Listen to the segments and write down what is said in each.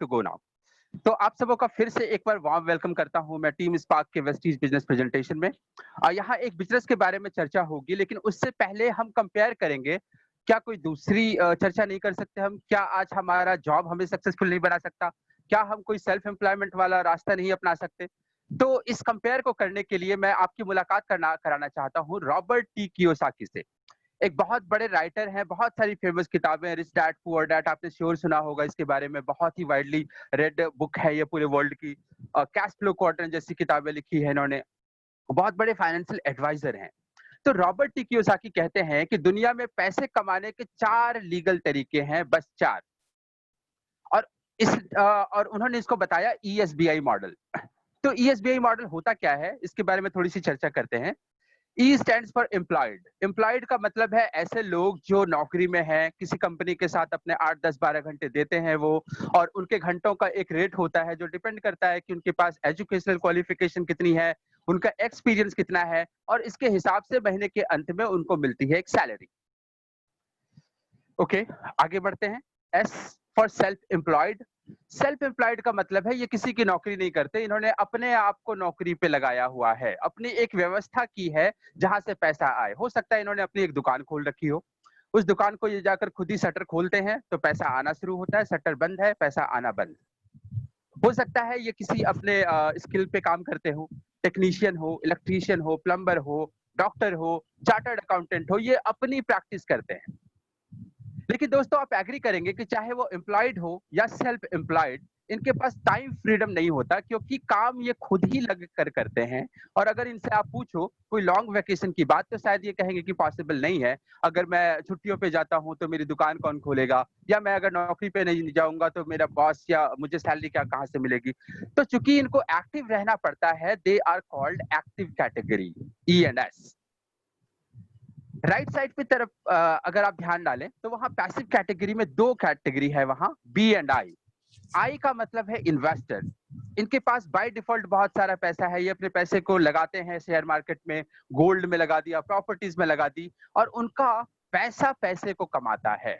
To go now. तो आप सबों का फिर से एक बार वार्म वेलकम करता हूं मैं टीम स्पार्क के वेस्टीज बिजनेस प्रेजेंटेशन में। यहाँ एक बिजनेस के बारे में चर्चा होगी, लेकिन उससे पहले हम कंपेयर करेंगे। क्या कोई दूसरी चर्चा नहीं कर सकते हम? क्या आज हमारा जॉब हमें सक्सेसफुल नहीं बना सकता? क्या हम कोई सेल्फ एम्प्लॉयमेंट वाला रास्ता नहीं अपना सकते? तो इस कंपेयर को करने के लिए मैं आपकी मुलाकात कराना चाहता हूँ रॉबर्ट टी कियोसाकी से। एक बहुत बड़े राइटर हैं, बहुत सारी फेमस किताबें, रिच डैड पुअर डैड, आपने श्योर सुना होगा इसके बारे में, बहुत ही वाइडली रेड बुक है ये पूरे वर्ल्ड की। कैश फ्लो क्वाड्रेंट जैसी किताबें लिखी है इन्होंने। बहुत बड़े फाइनेंशियल एडवाइजर हैं। तो रॉबर्ट टी कियोसाकी कहते हैं कि दुनिया में पैसे कमाने के 4 लीगल तरीके हैं, बस 4। और और उन्होंने इसको बताया ईएसबीआई मॉडल। तो ईएसबीआई मॉडल होता क्या है, इसके बारे में थोड़ी सी चर्चा करते हैं। ई स्टैंड्स फॉर एम्प्लॉयड। एम्प्लॉयड का मतलब है ऐसे लोग जो नौकरी में हैं, किसी कंपनी के साथ अपने 8, 10, 12 घंटे देते हैं वो, और उनके घंटों का एक रेट होता है जो डिपेंड करता है कि उनके पास एजुकेशनल क्वालिफिकेशन कितनी है, उनका एक्सपीरियंस कितना है, और इसके हिसाब से महीने के अंत में उनको मिलती है एक सैलरी। ओके, आगे बढ़ते हैं। S for self employed. Self employed का मतलब है ये किसी की नौकरी नहीं करते, इन्होंने अपने आप को नौकरी पे लगाया हुआ है, अपनी एक व्यवस्था की है जहां से पैसा आए। हो सकता है इन्होंने अपनी एक दुकान खोल रखी हो, उस दुकान को ये जाकर खुद ही शटर खोलते हैं तो पैसा आना शुरू होता है, शटर बंद है पैसा आना बंद। हो सकता है ये किसी अपने स्किल पे काम करते हो, टेक्नीशियन हो, इलेक्ट्रीशियन हो, प्लम्बर हो, डॉक्टर हो, चार्टर्ड अकाउंटेंट हो, ये अपनी प्रैक्टिस करते हैं। लेकिन दोस्तों आप एग्री करेंगे कि चाहे वो एम्प्लॉयड हो या सेल्फ एम्प्लॉयड, इनके पास टाइम फ्रीडम नहीं होता, क्योंकि काम ये खुद ही लग कर करते हैं। और अगर इनसे आप पूछो कोई लॉन्ग वेकेशन की बात, तो शायद ये कहेंगे कि पॉसिबल नहीं है। अगर मैं छुट्टियों पे जाता हूं तो मेरी दुकान कौन खोलेगा, या मैं अगर नौकरी पे नहीं जाऊंगा तो मेरा बॉस या मुझे सैलरी क्या कहां से मिलेगी। तो चूंकि इनको एक्टिव रहना पड़ता है, they are called active category, ENS। Right side पे तरफ अगर आप ध्यान डालें तो वहां पैसिव कैटेगरी में 2 कैटेगरी है, वहां बी एंड आई। आई का मतलब है इन्वेस्टर। इनके पास बाय डिफॉल्ट बहुत सारा पैसा है, ये अपने पैसे को लगाते हैं शेयर मार्केट में, गोल्ड में लगा दिया, प्रॉपर्टीज में लगा दी, और उनका पैसा पैसे को कमाता है।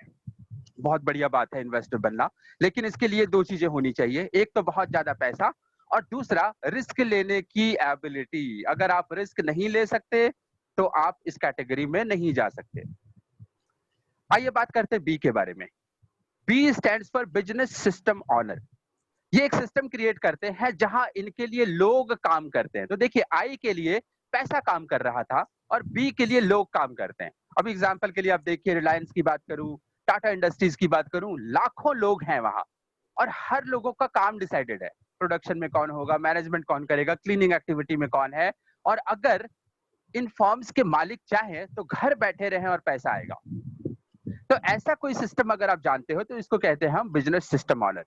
बहुत बढ़िया बात है इन्वेस्टर बनना, लेकिन इसके लिए 2 चीजें होनी चाहिए, एक तो बहुत ज्यादा पैसा, और दूसरा रिस्क लेने की एबिलिटी। अगर आप रिस्क नहीं ले सकते तो आप इस कैटेगरी में नहीं जा सकते। आइए बात करते हैं बी के बारे में। B stands for business system owner. ये एक सिस्टम क्रिएट करते हैं जहां इनके लिए लोग काम करते हैं। तो देखिए, आई के लिए पैसा काम कर रहा था, और बी के लिए लोग काम करते हैं। अब एग्जांपल के लिए आप देखिए, रिलायंस की बात करूं, टाटा इंडस्ट्रीज की बात करूं, लाखों लोग हैं वहां, और हर लोगों का काम डिसाइडेड है। प्रोडक्शन में कौन होगा, मैनेजमेंट कौन करेगा, क्लीनिंग एक्टिविटी में कौन है। और अगर इन फॉर्म्स के मालिक चाहें तो घर बैठे रहें और पैसा आएगा। तो ऐसा कोई सिस्टम अगर आप जानते हो तो इसको कहते हैं हम business system owner.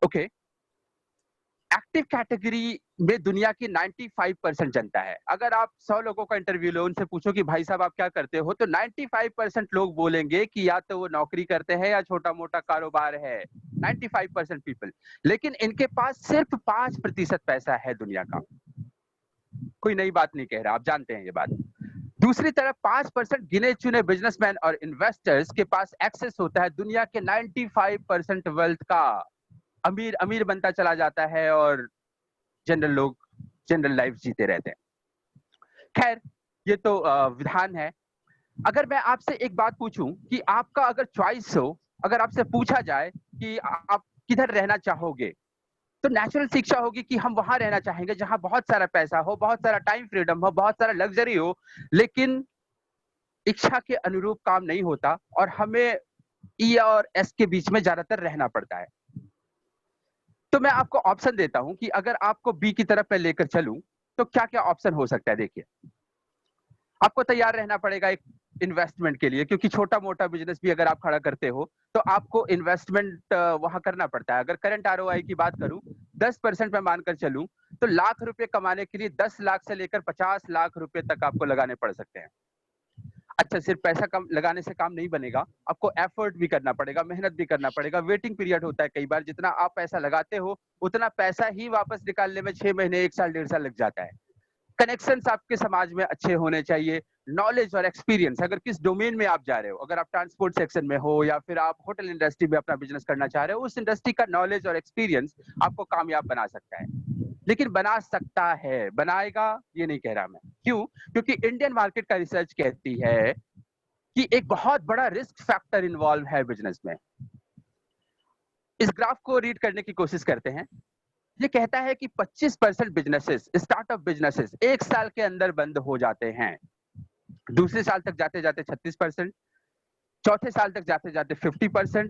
Okay, active category में दुनिया की 95% जनता है। अगर आप 100 लोगों का इंटरव्यू लो, उनसे पूछो कि भाई साहब आप क्या करते हो, तो 95% लोग बोलेंगे कि या तो वो नौकरी करते हैं या छोटा मोटा कारोबार है। 95% पीपल। लेकिन इनके पास सिर्फ 5% पैसा है दुनिया का। कोई नई बात नहीं कह रहा, आप जानते हैं ये बात। दूसरी तरफ 5% गिने चुने बिजनेसमैन और इन्वेस्टर्स के पास एक्सेस होता है दुनिया के 95% वेल्थ का। अमीर अमीर बनता चला जाता है और जनरल लोग जनरल लाइफ जीते रहते हैं। खैर, ये तो विधान है। अगर मैं आपसे एक बात पूछूं कि आपका अगर चॉइस हो, अगर आपसे पूछा जाए कि आप किधर रहना चाहोगे, तो नेचुरल शिक्षा होगी कि हम वहां रहना चाहेंगे जहां बहुत सारा पैसा हो, बहुत सारा टाइम फ्रीडम हो, बहुत सारा लग्जरी हो, लेकिन इच्छा के अनुरूप काम नहीं होता और हमें ई और एस के बीच में ज्यादातर रहना पड़ता है। तो मैं आपको ऑप्शन देता हूं कि अगर आपको बी की तरफ मैं लेकर चलूं तो क्या क्या ऑप्शन हो सकता है। देखिए, आपको तैयार रहना पड़ेगा एक इन्वेस्टमेंट के लिए, क्योंकि छोटा मोटा बिजनेस भी अगर आप खड़ा करते हो तो आपको इन्वेस्टमेंट वहां करना पड़ता है। अगर करंट आरओआई की बात करूं, 10% में मानकर चलूं, तो लाख रुपए कमाने के लिए 10 लाख से लेकर 50 लाख रुपए तक आपको लगाने पड़ सकते हैं। अच्छा, सिर्फ पैसा कम लगाने से काम नहीं बनेगा, आपको एफर्ट भी करना पड़ेगा, मेहनत भी करना पड़ेगा, वेटिंग पीरियड होता है। कई बार जितना आप पैसा लगाते हो उतना पैसा ही वापस निकालने में 6 महीने, 1 साल, 1.5 साल लग जाता है। कनेक्शंस आपके समाज में अच्छे होने चाहिए, नॉलेज और एक्सपीरियंस, अगर किस डोमेन में आप जा रहे हो, अगर आप ट्रांसपोर्ट सेक्शन में हो या फिर आप होटल इंडस्ट्री में अपना बिजनेस करना चाह रहे हो, उस इंडस्ट्री का नॉलेज और एक्सपीरियंस आपको कामयाब बना सकता है। लेकिन बना सकता है, बनाएगा ये नहीं कह रहा मैं। क्यों? क्योंकि इंडियन मार्केट का रिसर्च कहती है कि एक बहुत बड़ा रिस्क फैक्टर इन्वॉल्व है बिजनेस में। इस ग्राफ को रीड करने की कोशिश करते हैं। ये कहता है कि 25% बिजनेसेस, स्टार्टअप बिजनेसेस 1 साल के अंदर बंद हो जाते हैं। दूसरे साल तक जाते-जाते 36%, चौथे साल तक जाते-जाते 50%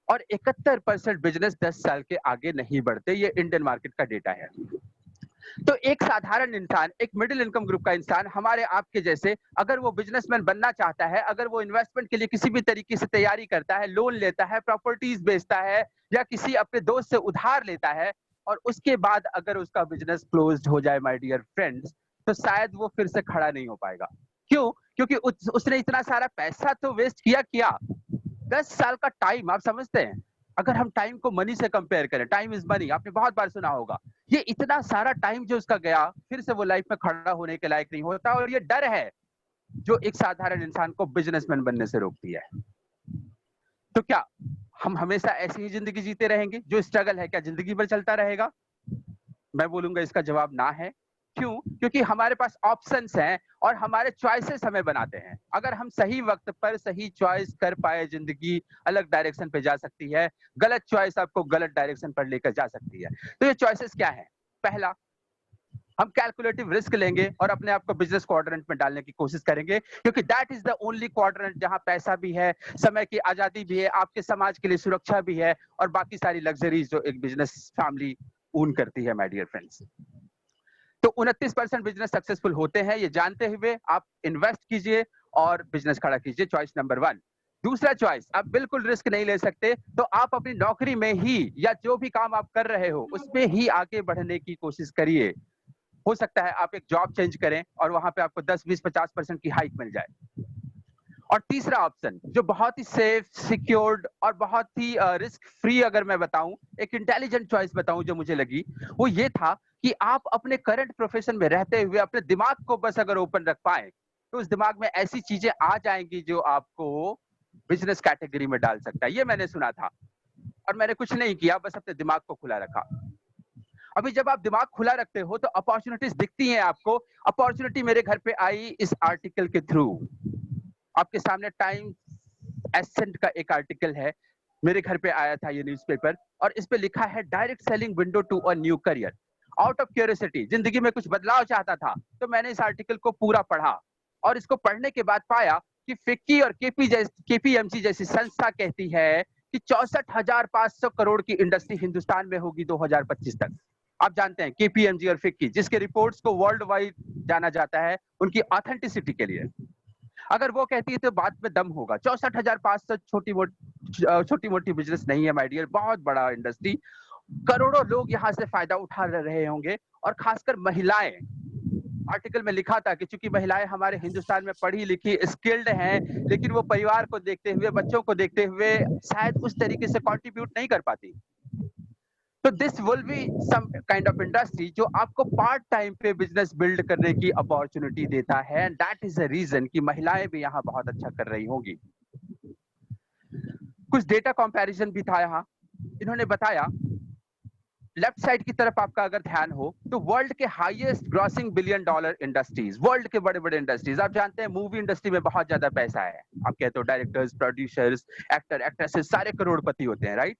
और 71% बिजनेस 10 साल के आगे नहीं बढ़ते। ये इंडियन मार्केट का डेटा है। तो एक साधारण इंसान, एक मिडिल इनकम ग्रुप का इंसान, हमारे आपके जैसे, अगर वो बिजनेसमैन बनना चाहता है, अगर वो इन्वेस्टमेंट के लिए किसी भी तरीके से तैयारी करता है, लोन लेता है, प्रॉपर्टीज बेचता है या किसी अपने दोस्त से उधार लेता है और उसके बाद अगर उसका बिजनेस क्लोज्ड हो जाए माय डियर फ्रेंड्स, तो शायद वो फिर से खड़ा नहीं हो पाएगा। क्यों? क्योंकि उसने इतना सारा पैसा तो वेस्ट किया 10 साल का टाइम। आप समझते हैं, अगर हम टाइम को मनी से कंपेयर करें, टाइम इज मनी, आपने बहुत बार सुना होगा। ये इतना सारा टाइम जो उसका गया, फिर से वो लाइफ में खड़ा होने के लायक नहीं होता और ये डर है जो एक साधारण इंसान को बिजनेसमैन बनने से रोकती है। तो क्या हम हमेशा ऐसी ही जिंदगी जीते रहेंगे? जो स्ट्रगल है क्या जिंदगी भर चलता रहेगा? मैं बोलूंगा इसका जवाब ना है। क्यों? क्योंकि हमारे पास ऑप्शंस हैं और हमारे चॉइसेस हमें बनाते हैं। अगर हम सही वक्त पर सही चॉइस कर पाए, जिंदगी अलग डायरेक्शन पे जा सकती है। गलत चॉइस आपको गलत डायरेक्शन पर लेकर जा सकती है। तो ये चॉइसेस क्या है? पहला, हम कैलकुलेटिव रिस्क लेंगे और अपने आप को बिजनेस क्वाड्रेंट में डालने की कोशिश करेंगे, क्योंकि that is the only quadrant जहां पैसा भी है, समय की आजादी भी है, आपके समाज के लिए सुरक्षा भी है और बाकी सारी लग्जरीज जो एक बिजनेस फैमिली ओन करती है माय डियर फ्रेंड्स। तो 29% बिजनेस सक्सेसफुल होते हैं, ये जानते हुए आप इन्वेस्ट कीजिए और बिजनेस खड़ा कीजिए। Choice number 1। दूसरा चॉइस, आप बिल्कुल रिस्क नहीं ले सकते, तो आप अपनी नौकरी में ही या जो भी काम आप कर रहे हो उसमें ही आगे बढ़ने की कोशिश करिए। हो सकता है आप एक जॉब चेंज करें और वहां पे आपको 10, 20, 50% की हाइक मिल जाए। और तीसरा ऑप्शन जो बहुत ही सेफ, सिक्योर्ड और बहुत ही रिस्क फ्री, अगर मैं बताऊं, एक इंटेलिजेंट चॉइस बताऊं जो मुझे लगी, वो ये था कि आप अपने करंट प्रोफेशन में रहते हुए अपने दिमाग को बस अगर ओपन रख पाए, तो उस दिमाग में ऐसी चीजें आ जाएंगी जो आपको बिजनेस कैटेगरी में डाल सकता है। ये मैंने सुना था और मैंने कुछ नहीं किया, बस अपने दिमाग को खुला रखा। अभी जब आप दिमाग खुला रखते हो तो अपॉर्चुनिटीज दिखती हैं आपको। अपॉर्चुनिटी मेरे घर पे आई इस आर्टिकल के थ्रू। आपके सामने टाइम एसेंट का एक आर्टिकल है, मेरे घर पे आया था ये न्यूज़पेपर, और इस पे लिखा है direct selling window to a new career. Out of curiosity, जिंदगी में कुछ बदलाव चाहता था, तो मैंने इस आर्टिकल को पूरा पढ़ा और इसको पढ़ने के बाद पाया कि फिक्की और केपीएमजी जैसी संस्था कहती है कि 64,500 करोड़ की इंडस्ट्री हिंदुस्तान में होगी 2025 तक। आप जानते हैं केपीएमजी और फिक्की, जिसके रिपोर्ट्स को वर्ल्ड वाइड जाना जाता है उनकी ऑथेंटिसिटी के लिए। अगर वो कहती है तो बात में दम होगा। 64,500 छोटी मोटी बिजनेस नहीं है माय डियर, बहुत बड़ा इंडस्ट्री। करोड़ों लोग यहाँ से फायदा उठा रहे होंगे और खासकर महिलाएं। आर्टिकल में लिखा था कि चूंकि महिलाएं हमारे हिंदुस्तान में पढ़ी लिखी, स्किल्ड हैं, लेकिन वो परिवार को देखते हुए, बच्चों को देखते हुए शायद उस तरीके से कंट्रीब्यूट नहीं कर पाती। तो this will be some kind of industry जो आपको पार्ट टाइम पे बिजनेस बिल्ड करने की अपॉर्चुनिटी देता है, and that is the reason कि महिलाएं भी यहाँ बहुत अच्छा कर रही होंगी। कुछ डेटा कंपैरिजन भी था यहाँ। इन्होंने बताया, लेफ्ट साइड की तरफ आपका अगर ध्यान हो तो वर्ल्ड के highest grossing $1 billion industries, world के बड़े बड़े इंडस्ट्रीज, आप जानते हैं मूवी इंडस्ट्री में बहुत ज्यादा पैसा है। आप कहते हो डायरेक्टर्स, प्रोड्यूसर्स, एक्टर, एक्ट्रेसेस सारे करोड़पति होते हैं, राइट?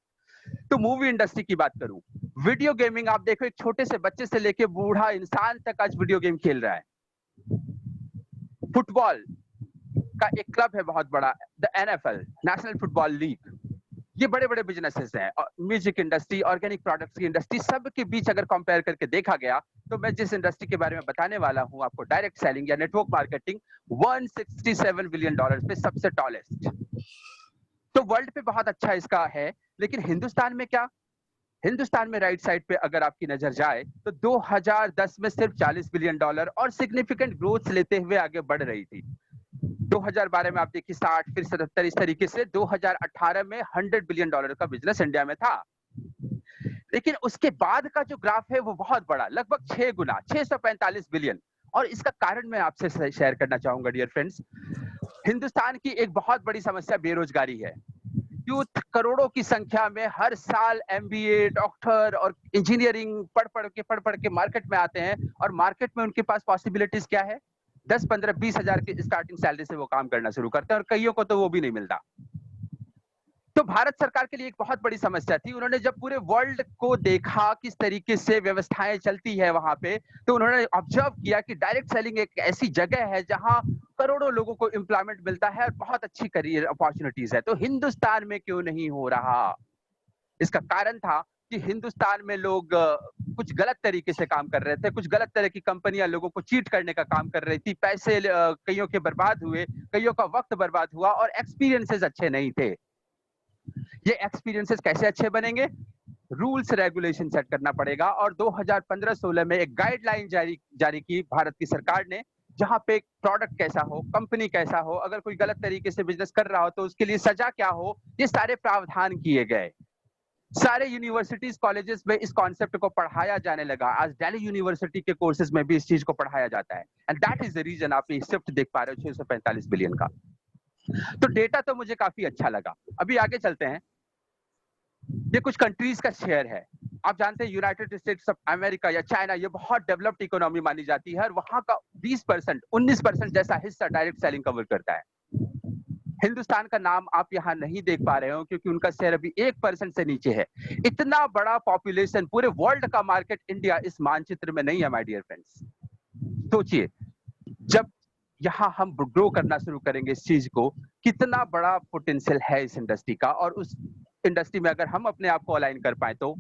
तो मूवी इंडस्ट्री की बात करूं, वीडियो गेमिंग, आप देखो एक छोटे से बच्चे से लेके बूढ़ा इंसान तक आज वीडियो गेम खेल रहा है। फुटबॉल का एक क्लब है बहुत बड़ा, the NFL, national football league. ये बड़े बड़े बिजनेसेस हैं। म्यूजिक इंडस्ट्री, ऑर्गेनिक प्रोडक्ट्स की इंडस्ट्री, सब के बीच अगर कंपेयर करके देखा गया तो मैं जिस इंडस्ट्री के बारे में बताने वाला हूं आपको, डायरेक्ट सेलिंग या नेटवर्क मार्केटिंग, $167 बिलियन पे सबसे टॉलेस्ट। तो वर्ल्ड पे बहुत अच्छा इसका है, लेकिन हिंदुस्तान में क्या? हिंदुस्तान में राइट साइड पे अगर आपकी नजर जाए तो 2010 में सिर्फ $40 बिलियन और सिग्निफिकेंट ग्रोथ लेते हुए आगे बढ़ रही थी। 2012 में आप देखिए 60, फिर 77, इस तरीके से 2018 में $100 बिलियन का बिजनेस इंडिया में था। लेकिन उसके बाद का जो ग्राफ है वो बहुत बड़ा, लगभग 6 गुना, 645 बिलियन। और इसका कारण मैं आपसे शेयर करना चाहूंगा डियर फ्रेंड्स। हिंदुस्तान की एक बहुत बड़ी समस्या बेरोजगारी है। यूथ करोड़ों की संख्या में हर साल एमबीए, डॉक्टर और इंजीनियरिंग पढ़ पढ़ के मार्केट में आते हैं, और मार्केट में उनके पास पॉसिबिलिटीज क्या है? 10, 15, 20 हजार की स्टार्टिंग सैलरी से वो काम करना शुरू करते हैं, और कईयों को तो वो भी नहीं मिलता। तो भारत सरकार के लिए एक बहुत बड़ी समस्या थी। उन्होंने जब पूरे वर्ल्ड को देखा किस तरीके से व्यवस्थाएं चलती है वहां पे, तो उन्होंने ऑब्जर्व किया कि डायरेक्ट सेलिंग एक ऐसी जगह है जहां करोड़ों लोगों को एम्प्लॉयमेंट मिलता है और बहुत अच्छी करियर अपॉर्चुनिटीज है। तो हिंदुस्तान में क्यों नहीं हो रहा? इसका कारण था कि हिंदुस्तान में लोग कुछ गलत तरीके से काम कर रहे थे, कुछ गलत तरह की कंपनियां लोगों को चीट करने का काम कर रही थी, पैसे कईयों के बर्बाद हुए, कईयों का वक्त बर्बाद हुआ, और एक्सपीरियंसेस अच्छे नहीं थे। ये एक्सपीरियंसेस कैसे अच्छे बनेंगे? रूल्स रेगुलेशन सेट करना पड़ेगा। और 2015-16 में एक गाइडलाइन जारी की भारत की सरकार ने, जहां पे प्रोडक्ट कैसा हो, कंपनी कैसा हो, अगर कोई गलत तरीके से बिजनेस कर रहा हो तो उसके लिए सजा क्या हो, ये सारे प्रावधान किए गए। सारे यूनिवर्सिटीज कॉलेजेस में इस कॉन्सेप्ट को पढ़ाया जाने लगा। आज दिल्ली यूनिवर्सिटी के कोर्सेज में भी इस चीज को पढ़ाया जाता है, and that is the reason आप ये शिफ्ट देख पा रहे हो 645 बिलियन का। तो डेटा तो मुझे काफी अच्छा लगा। अभी आगे चलते हैं। ये कुछ कंट्रीज का शेयर है। आप जानते हैं यूनाइटेड स्टेट्स ऑफ अमेरिका या चाइना, ये बहुत डेवलप्ड इकोनॉमी मानी जाती है, और वहां का 20%, 19% जैसा हिस्सा डायरेक्ट सेलिंग कवर करता है। हिंदुस्तान का नाम आप यहाँ नहीं देख पा रहे हो क्योंकि उनका शेयर अभी 1% से नीचे है। इतना बड़ा पॉपुलेशन, पूरे वर्ल्ड का मार्केट इंडिया इस मानचित्र में नहीं है माय डियर फ्रेंड्स। सोचिए, जब यहाँ हम ग्रो करना शुरू करेंगे इस चीज को, कितना बड़ा पोटेंशियल है इस इंडस्ट्री का, और उस इंडस्ट्री में अगर हम अपने आप को अलाइन कर पाए तो।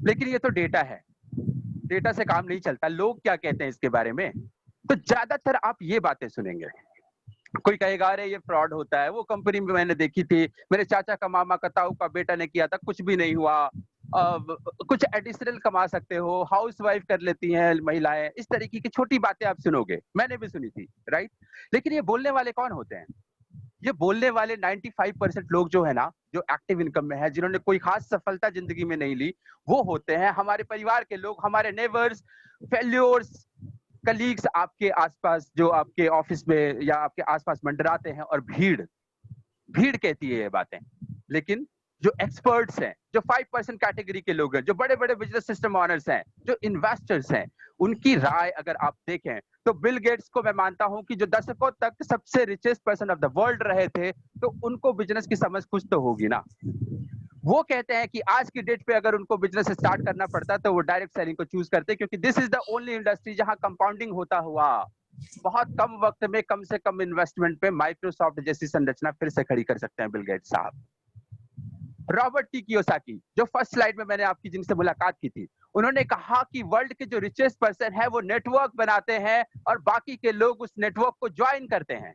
लेकिन ये तो डेटा है, डेटा से काम नहीं चलता। लोग क्या कहते हैं इसके बारे में? तो ज्यादातर आप ये बातें सुनेंगे। कोई कहेगा अरे ये फ्रॉड होता है, वो कंपनी में मैंने देखी थी, मेरे चाचा का, मामा का, ताऊ का बेटा ने किया था, कुछ भी नहीं हुआ। कुछ एडिशनल कमा सकते हो, हाउस वाइफ कर लेती हैं महिलाएं, इस तरीके की छोटी बातें आप सुनोगे, मैंने भी सुनी थी, राइट? लेकिन ये बोलने वाले कौन होते हैं? ये बोलने वाले 95% लोग जो है ना, जो एक्टिव इनकम में है, जिन्होंने कोई खास सफलता जिंदगी में नहीं ली, वो होते हैं हमारे परिवार के लोग, हमारे नेबर्स, फेल्योर्स, कलीग्स, आपके आसपास जो आपके ऑफिस में या आपके आसपास मंडराते हैं। और भीड़ भीड़ कहती है ये बातें। लेकिन जो एक्सपर्ट्स हैं, जो 5% कैटेगरी के लोग हैं, जो बड़े बड़े बिजनेस सिस्टम ऑनर्स हैं, जो इन्वेस्टर्स हैं, उनकी राय अगर आप देखें तो बिल गेट्स को मैं मानता हूं कि जो दशकों तक सबसे richest person of the world रहे थे, तो उनको बिजनेस की समझ कुछ तो होगी ना। वो कहते हैं कि आज की डेट पे अगर उनको बिजनेस स्टार्ट करना पड़ता तो वो डायरेक्ट सेलिंग को चूज करते, क्योंकि this is the only industry जहां कंपाउंडिंग होता हुआ बहुत कम वक्त में कम से कम इन्वेस्टमेंट पे माइक्रोसॉफ्ट जैसी संरचना फिर से खड़ी कर सकते हैं बिल गेट्स साहब। रॉबर्ट टी कियोसाकी, जो फर्स्ट स्लाइड में मैंने आपकी जिनसे मुलाकात की थी, उन्होंने कहा कि वर्ल्ड के जो रिचेस्ट पर्सन है वो नेटवर्क बनाते हैं और बाकी के लोग उस नेटवर्क को ज्वाइन करते हैं,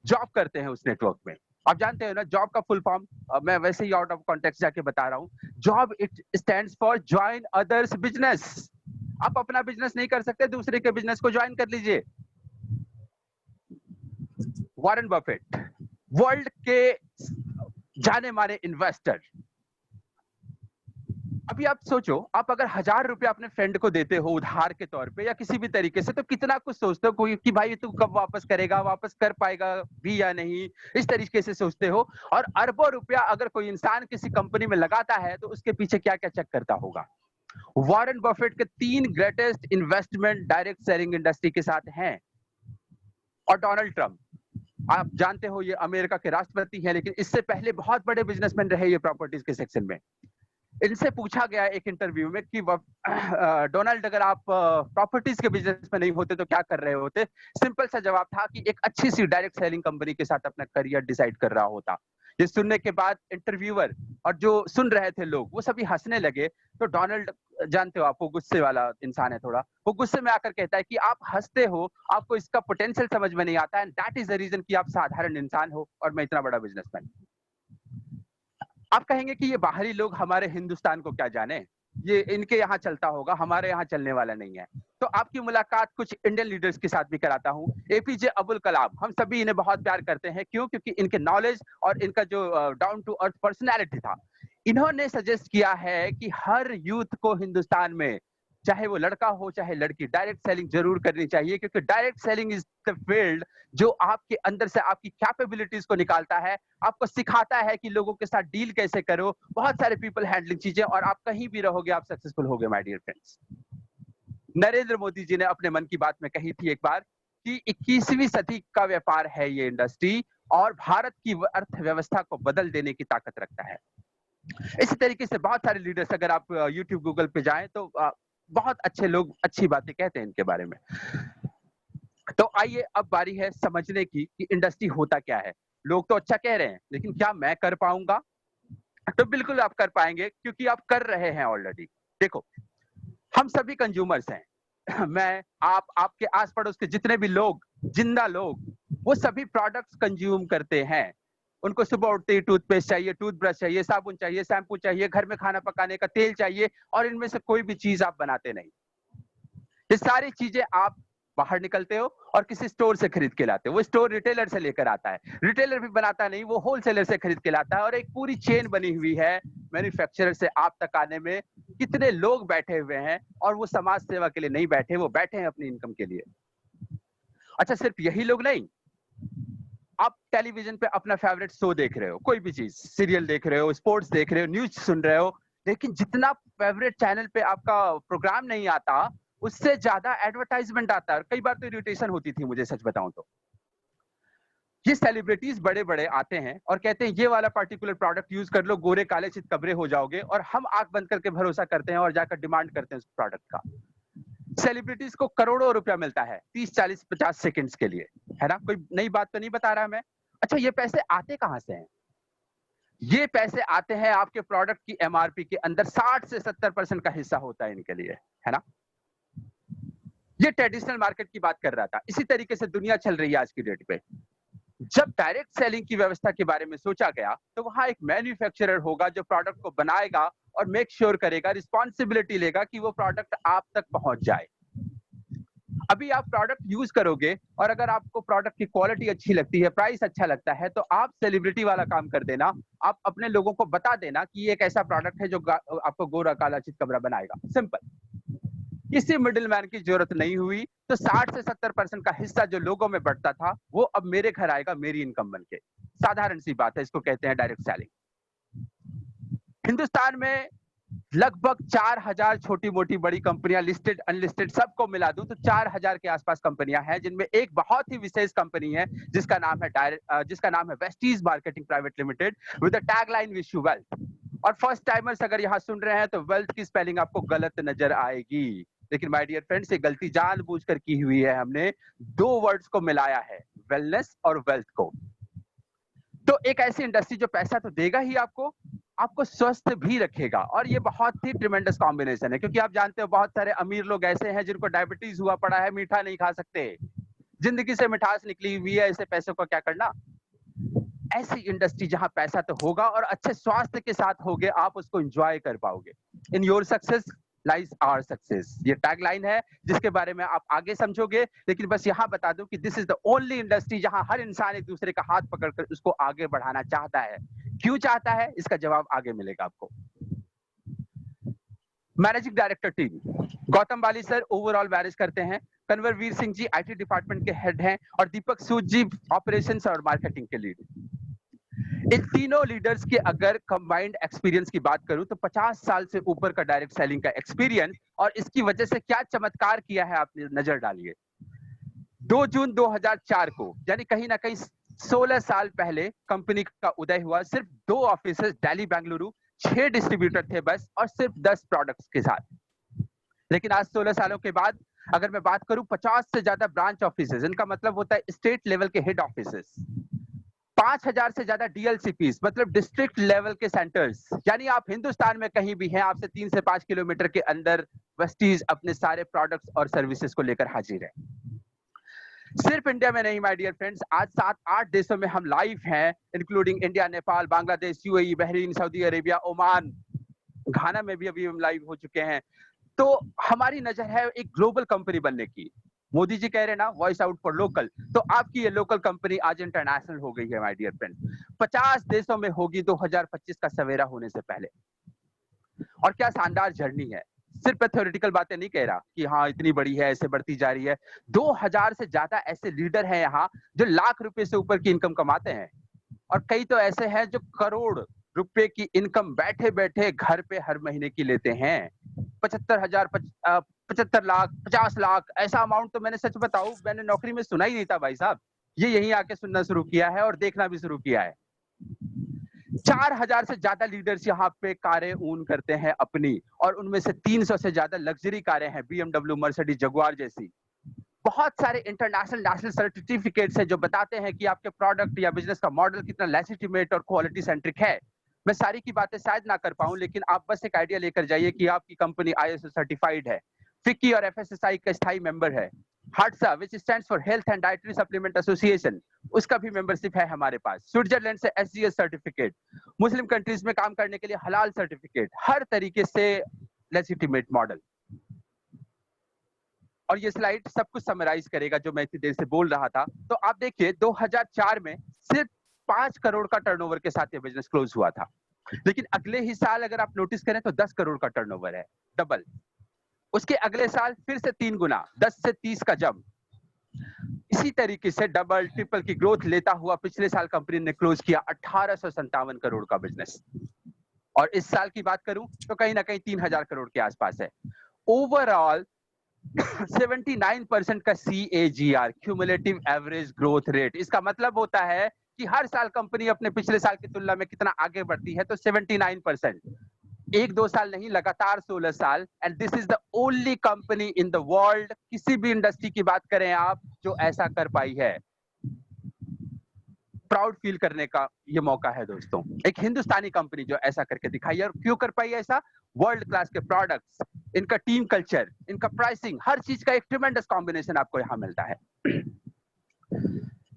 जॉब करते हैं उस नेटवर्क में। आप जानते हो ना जॉब का फुल फॉर्म, मैं वैसे ही आउट ऑफ कॉन्टेक्स्ट जाके बता रहा हूं। Job it stands for join others business. आप अपना बिजनेस नहीं कर सकते, दूसरे के बिजनेस को ज्वाइन कर लीजिए। वॉरेन बफेट, वर्ल्ड के जाने माने इन्वेस्टर। अभी आप सोचो, आप अगर 1000 रुपया अपने फ्रेंड को देते हो उधार के तौर पे या किसी भी तरीके से, तो कितना कुछ सोचते हो कोई कि भाई तू कब वापस करेगा, वापस कर पाएगा भी या नहीं, इस तरीके से सोचते हो। और अरबों रुपया अगर कोई इंसान किसी कंपनी में लगाता है तो उसके पीछे क्या क्या चेक करता होगा। वॉरेन बफेट के 3 greatest investment direct selling industry के साथ हैं। और डोनाल्ड ट्रंप, आप जानते हो ये अमेरिका के राष्ट्रपति हैं, लेकिन इससे पहले बहुत बड़े बिजनेसमैन रहे ये प्रॉपर्टीज के सेक्शन में। इनसे पूछा गया एक इंटरव्यू में कि डोनाल्ड अगर आप प्रॉपर्टीज के बिजनेस में नहीं होते तो क्या कर रहे होते? सिंपल सा जवाब था कि एक अच्छी सी डायरेक्ट सेलिंग कंपनी के साथ अपना करियर डिसाइड कर रहा होता। ये सुनने के बाद इंटरव्यूअर और जो सुन रहे थे लोग वो सभी हंसने लगे। तो डोनाल्ड, जानते हो आप, वो गुस्से वाला इंसान है थोड़ा, वो गुस्से में आकर कहता है कि आप हंसते हो, आपको इसका पोटेंशियल समझ में नहीं आता, and that is the reason कि आप साधारण इंसान हो और मैं इतना बड़ा बिजनेसमैन। आप कहेंगे कि ये बाहरी लोग हमारे हिंदुस्तान को क्या जाने, ये इनके यहाँ चलता होगा, हमारे यहाँ चलने वाला नहीं है। तो आपकी मुलाकात कुछ इंडियन लीडर्स के साथ भी कराता हूँ। एपीजे अब्दुल कलाम, हम सभी इन्हें बहुत प्यार करते हैं। क्यों? क्योंकि इनके नॉलेज और इनका जो डाउन टू अर्थ पर्सनैलिटी था। इन्होंने सजेस्ट किया है कि हर यूथ को हिंदुस्तान में, चाहे वो लड़का हो चाहे लड़की, डायरेक्ट सेलिंग जरूर करनी चाहिए, क्योंकि direct selling is the field जो आपके अंदर से आपकी कैपेबिलिटीज को निकालता है, आपको सिखाता है कि लोगों के साथ डील कैसे करो, बहुत सारे पीपल हैंडलिंग चीजें, और आप कहीं भी रहोगे आप सक्सेसफुल होगे my dear friends. Narendra Modi ji ने अपने मन की बात में कही थी एक बार कि 21वीं सदी का व्यापार है ये इंडस्ट्री, और भारत की अर्थव्यवस्था को बदल देने की ताकत रखता है। इसी तरीके से बहुत सारे लीडर्स, अगर आप यूट्यूब गूगल पे जाएं तो बहुत अच्छे लोग अच्छी बातें कहते हैं इनके बारे में। तो आइए अब बारी है समझने की कि इंडस्ट्री होता क्या है। लोग तो अच्छा कह रहे हैं, लेकिन क्या मैं कर पाऊंगा? तो बिल्कुल आप कर पाएंगे, क्योंकि आप कर रहे हैं ऑलरेडी। देखो, हम सभी कंज्यूमर्स हैं। मैं, आप, आपके आस पड़ोस के जितने भी लोग, जिंदा लोग, वो सभी प्रोडक्ट्स कंज्यूम करते हैं। उनको सुबह उठते ही टूथपेस्ट चाहिए, टूथब्रश चाहिए, साबुन चाहिए, शैम्पू चाहिए, घर में खाना पकाने का तेल चाहिए, और इनमें से कोई भी चीज आप बनाते नहीं। ये सारी चीजें आप बाहर निकलते हो और किसी स्टोर से खरीद के लाते हो। वो स्टोर रिटेलर से लेकर आता है, रिटेलर भी बनाता नहीं, वो होलसेलर से खरीद के लाता है, और एक पूरी चेन बनी हुई है मैन्युफैक्चरर से आप तक आने में। कितने लोग बैठे हुए हैं, और वो समाज सेवा के लिए नहीं बैठे, वो बैठे हैं अपनी इनकम के लिए। अच्छा, सिर्फ यही लोग नहीं, आप टेलीविजन पे अपना फेवरेट शो देख रहे हो, कोई भी चीज, सीरियल देख रहे हो, स्पोर्ट्स देख रहे हो, न्यूज सुन रहे हो, लेकिन जितना फेवरेट चैनल पे आपका प्रोग्राम नहीं आता, उससे ज्यादा एडवर्टाइजमेंट आता है। कई बार तो इरिटेशन होती थी मुझे, सच बताऊं तो। ये सेलिब्रिटीज बड़े बड़े आते हैं और कहते हैं ये वाला पर्टिकुलर प्रोडक्ट यूज कर लो, गोरे काले चित कबरे हो जाओगे, और हम आंख बंद करके भरोसा करते हैं और जाकर डिमांड करते हैं उस प्रोडक्ट का। सेलिब्रिटीज को करोड़ों रुपया मिलता है 30, 40, 50 सेकंड्स के लिए, है ना? कोई नई बात तो नहीं बता रहा मैं। अच्छा, ये पैसे आते कहां से हैं? ये पैसे आते हैं आपके प्रोडक्ट की एमआरपी के अंदर 60 से 70% का हिस्सा होता है इनके लिए, है ना? ये ट्रेडिशनल मार्केट की बात कर रहा था। इसी तरीके से दुनिया चल रही है आज की डेट पे। जब डायरेक्ट सेलिंग की व्यवस्था के बारे में सोचा गया, तो वहां एक मैन्युफैक्चरर होगा जो प्रोडक्ट को बनाएगा और मेक श्योर करेगा, रिस्पॉन्सिबिलिटी लेगा कि वो प्रोडक्ट आप तक पहुंच जाए। अभी आप प्रोडक्ट यूज करोगे, और अगर आपको प्रोडक्ट की क्वालिटी अच्छी लगती है, प्राइस अच्छा लगता है, तो आप सेलिब्रिटी वाला काम कर देना। आप अपने लोगों को बता देना कि ये एक ऐसा प्रोडक्ट है जो आपको गोरा काला चित कबरा बनाएगा। सिंपल, किसी मिडिल मैन की जरूरत नहीं हुई। तो 60 से 70% का हिस्सा जो लोगों में बढ़ता था, वो अब मेरे घर आएगा मेरी इनकम बन के। साधारण सी बात है, इसको कहते हैं डायरेक्ट सेलिंग। हिंदुस्तान में लगभग 4000 छोटी मोटी बड़ी कंपनियां, लिस्टेड अनलिस्टेड सबको मिला दूं तो 4000 के आसपास कंपनियां हैं, जिनमें एक बहुत ही विशेष कंपनी है जिसका नाम है Vestige marketing private limited, with the tagline wish you wealth. और फर्स्ट टाइमर्स अगर यहां सुन रहे हैं तो वेल्थ की स्पेलिंग आपको गलत नजर आएगी, लेकिन माय डियर फ्रेंड्स, ये गलती जानबूझकर की हुई है। हमने दो वर्ड्स को मिलाया है, वेलनेस और वेल्थ को। तो एक ऐसी इंडस्ट्री जो पैसा तो देगा ही आपको स्वस्थ भी रखेगा, और ये बहुत ही ट्रिमेंडस कॉम्बिनेशन है, क्योंकि आप जानते हो बहुत सारे अमीर लोग ऐसे हैं जिनको डायबिटीज हुआ पड़ा है, मीठा नहीं खा सकते, जिंदगी से मिठास निकली हुई है, ऐसे पैसों का क्या करना। ऐसी इंडस्ट्री जहां पैसा तो होगा और अच्छे स्वास्थ्य के साथ होगे, आप उसको एंजॉय कर पाओगे। In your success lies our success, ये टैगलाइन है जिसके बारे में आप आगे समझोगे, लेकिन बस यहां बता दूं कि this is the only industry जहां हर इंसान एक दूसरे का हाथ पकड़कर उसको आगे बढ़ाना चाहता है। क्यों चाहता है, इसका जवाब आगे मिलेगा आपको। मैनेजिंग डायरेक्टर टीम, गौतम बाली सर ओवरऑल मैनेज करते हैं, कन्वर वीर सिंह जी आईटी डिपार्टमेंट के हेड हैं, और दीपक सूद जी ऑपरेशंस और मार्केटिंग के लीड। इन तीनों लीडर्स के अगर कंबाइंड एक्सपीरियंस की बात करूं तो 50 साल से ऊपर का डायरेक्ट सेलिंग का एक्सपीरियंस, और इसकी वजह से क्या चमत्कार किया है आप नजर डालिए। 2 जून 2004 को, यानी कहीं ना कहीं 16 साल पहले कंपनी का उदय हुआ। सिर्फ 2 ऑफिसेस दिल्ली बेंगलुरु, 6 डिस्ट्रीब्यूटर थे बस, और सिर्फ 10 प्रोडक्ट्स के साथ। लेकिन आज 16 सालों के बाद अगर मैं बात करूं, 50 से ज्यादा ब्रांच ऑफिसेस, इनका मतलब होता है स्टेट लेवल के हेड ऑफिसेस, 5000 से ज्यादा डीएलसीपीस, मतलब डिस्ट्रिक्ट लेवल के सेंटर्स, यानी आप हिंदुस्तान में कहीं भी हैं, आपसे 3 से 5 किलोमीटर के अंदर वेस्टीज अपने सारे प्रोडक्ट्स और सर्विसेज को लेकर हाजिर है। सिर्फ इंडिया में नहीं माय डियर फ्रेंड्स, आज 7-8 देशों में हम लाइव हैं, including India, Nepal, Bangladesh, UAE, Bahrain, Saudi Arabia, Oman, Ghana में भी अभी हम लाइव हो चुके हैं। तो हमारी नजर है एक ग्लोबल कंपनी बनने की। मोदी जी कह रहे हैं ना, वॉइस आउट फॉर लोकल, तो आपकी ये लोकल कंपनी आज इंटरनेशनल हो गई है माय डियर फ्रेंड। 50 देशों में होगी 2025 का सवेरा होने से पहले। और क्या शानदार जर्नी है। सिर्फ मैं थ्योरेटिकल बातें नहीं कह रहा कि हाँ इतनी बड़ी है, ऐसे बढ़ती जा रही है। 2000 से ज्यादा ऐसे लीडर हैं यहाँ जो लाख रुपए से ऊपर की इनकम कमाते हैं, और कई तो ऐसे हैं जो करोड़ रुपए की इनकम बैठे बैठे घर पे हर महीने की लेते हैं। 75,000, 75 लाख, 50 लाख, ऐसा अमाउंट तो मैंने सच बताऊं, मैंने नौकरी में सुना ही नहीं था भाई साहब। ये यहीं आके सुनना शुरू किया है और देखना भी शुरू किया है। 4000 से ज्यादा लीडर्स यहाँ पे कारें ओन करते हैं अपनी, और उनमें से 300 से ज्यादा लग्जरी कारें हैं, BMW, मर्सिडीज, जगुआर जैसी। बहुत सारे इंटरनेशनल नेशनल सर्टिफिकेट्स हैं जो बताते हैं कि आपके प्रोडक्ट या बिजनेस का मॉडल कितना लेजिटिमेट और क्वालिटी सेंट्रिक है। मैं सारी की बातें शायद ना कर पाऊं, लेकिन आप बस एक आइडिया लेकर जाइए कि आपकी कंपनी ISO सर्टिफाइड है, फिक्की और FSSAI का स्थायी मेंबर है, HADSA which stands for health and dietary supplement association, उसका भी मेंबरशिप है हमारे पास, स्विट्जरलैंड से SGS सर्टिफिकेट, मुस्लिम कंट्रीज में काम करने के लिए हलाल सर्टिफिकेट, हर तरीके से लेजिटिमेट मॉडल। और ये स्लाइड सब कुछ समराइज करेगा जो मैं इतनी देर से बोल रहा था। तो आप देखिए 2004 में सिर्फ 5 करोड़ का टर्नओवर के साथ ये बिजनेस क्लोज हुआ था, लेकिन अगले ही साल अगर आप नोटिस करें तो 10 करोड़ का टर्नओवर है, डबल। उसके अगले साल फिर से 3 गुना, 10 से 30 का जंप। इसी तरीके से डबल ट्रिपल की ग्रोथ लेता हुआ पिछले साल कंपनी ने क्लोज किया 1857 करोड़ का बिजनेस। और इस साल की बात करूं तो कहीं ना कहीं 3000 करोड़ के आसपास है। ओवरऑल 79% का CAGR, cumulative average growth rate. इसका मतलब होता है कि हर साल कंपनी अपने पिछले साल की तुलना में कितना आगे बढ़ती है, तो 79%। 1-2 साल नहीं, लगातार 16 साल। And this is the only company in the world, किसी भी इंडस्ट्री की बात करें आप, जो ऐसा कर पाई है। प्राउड फील करने का ये मौका है दोस्तों, एक हिंदुस्तानी कंपनी जो ऐसा करके दिखाई है। और क्यों कर पाई ऐसा? वर्ल्ड क्लास के प्रोडक्ट्स, इनका टीम कल्चर, इनका प्राइसिंग, हर चीज का एक ट्रिमेंडस कॉम्बिनेशन आपको यहाँ मिलता है।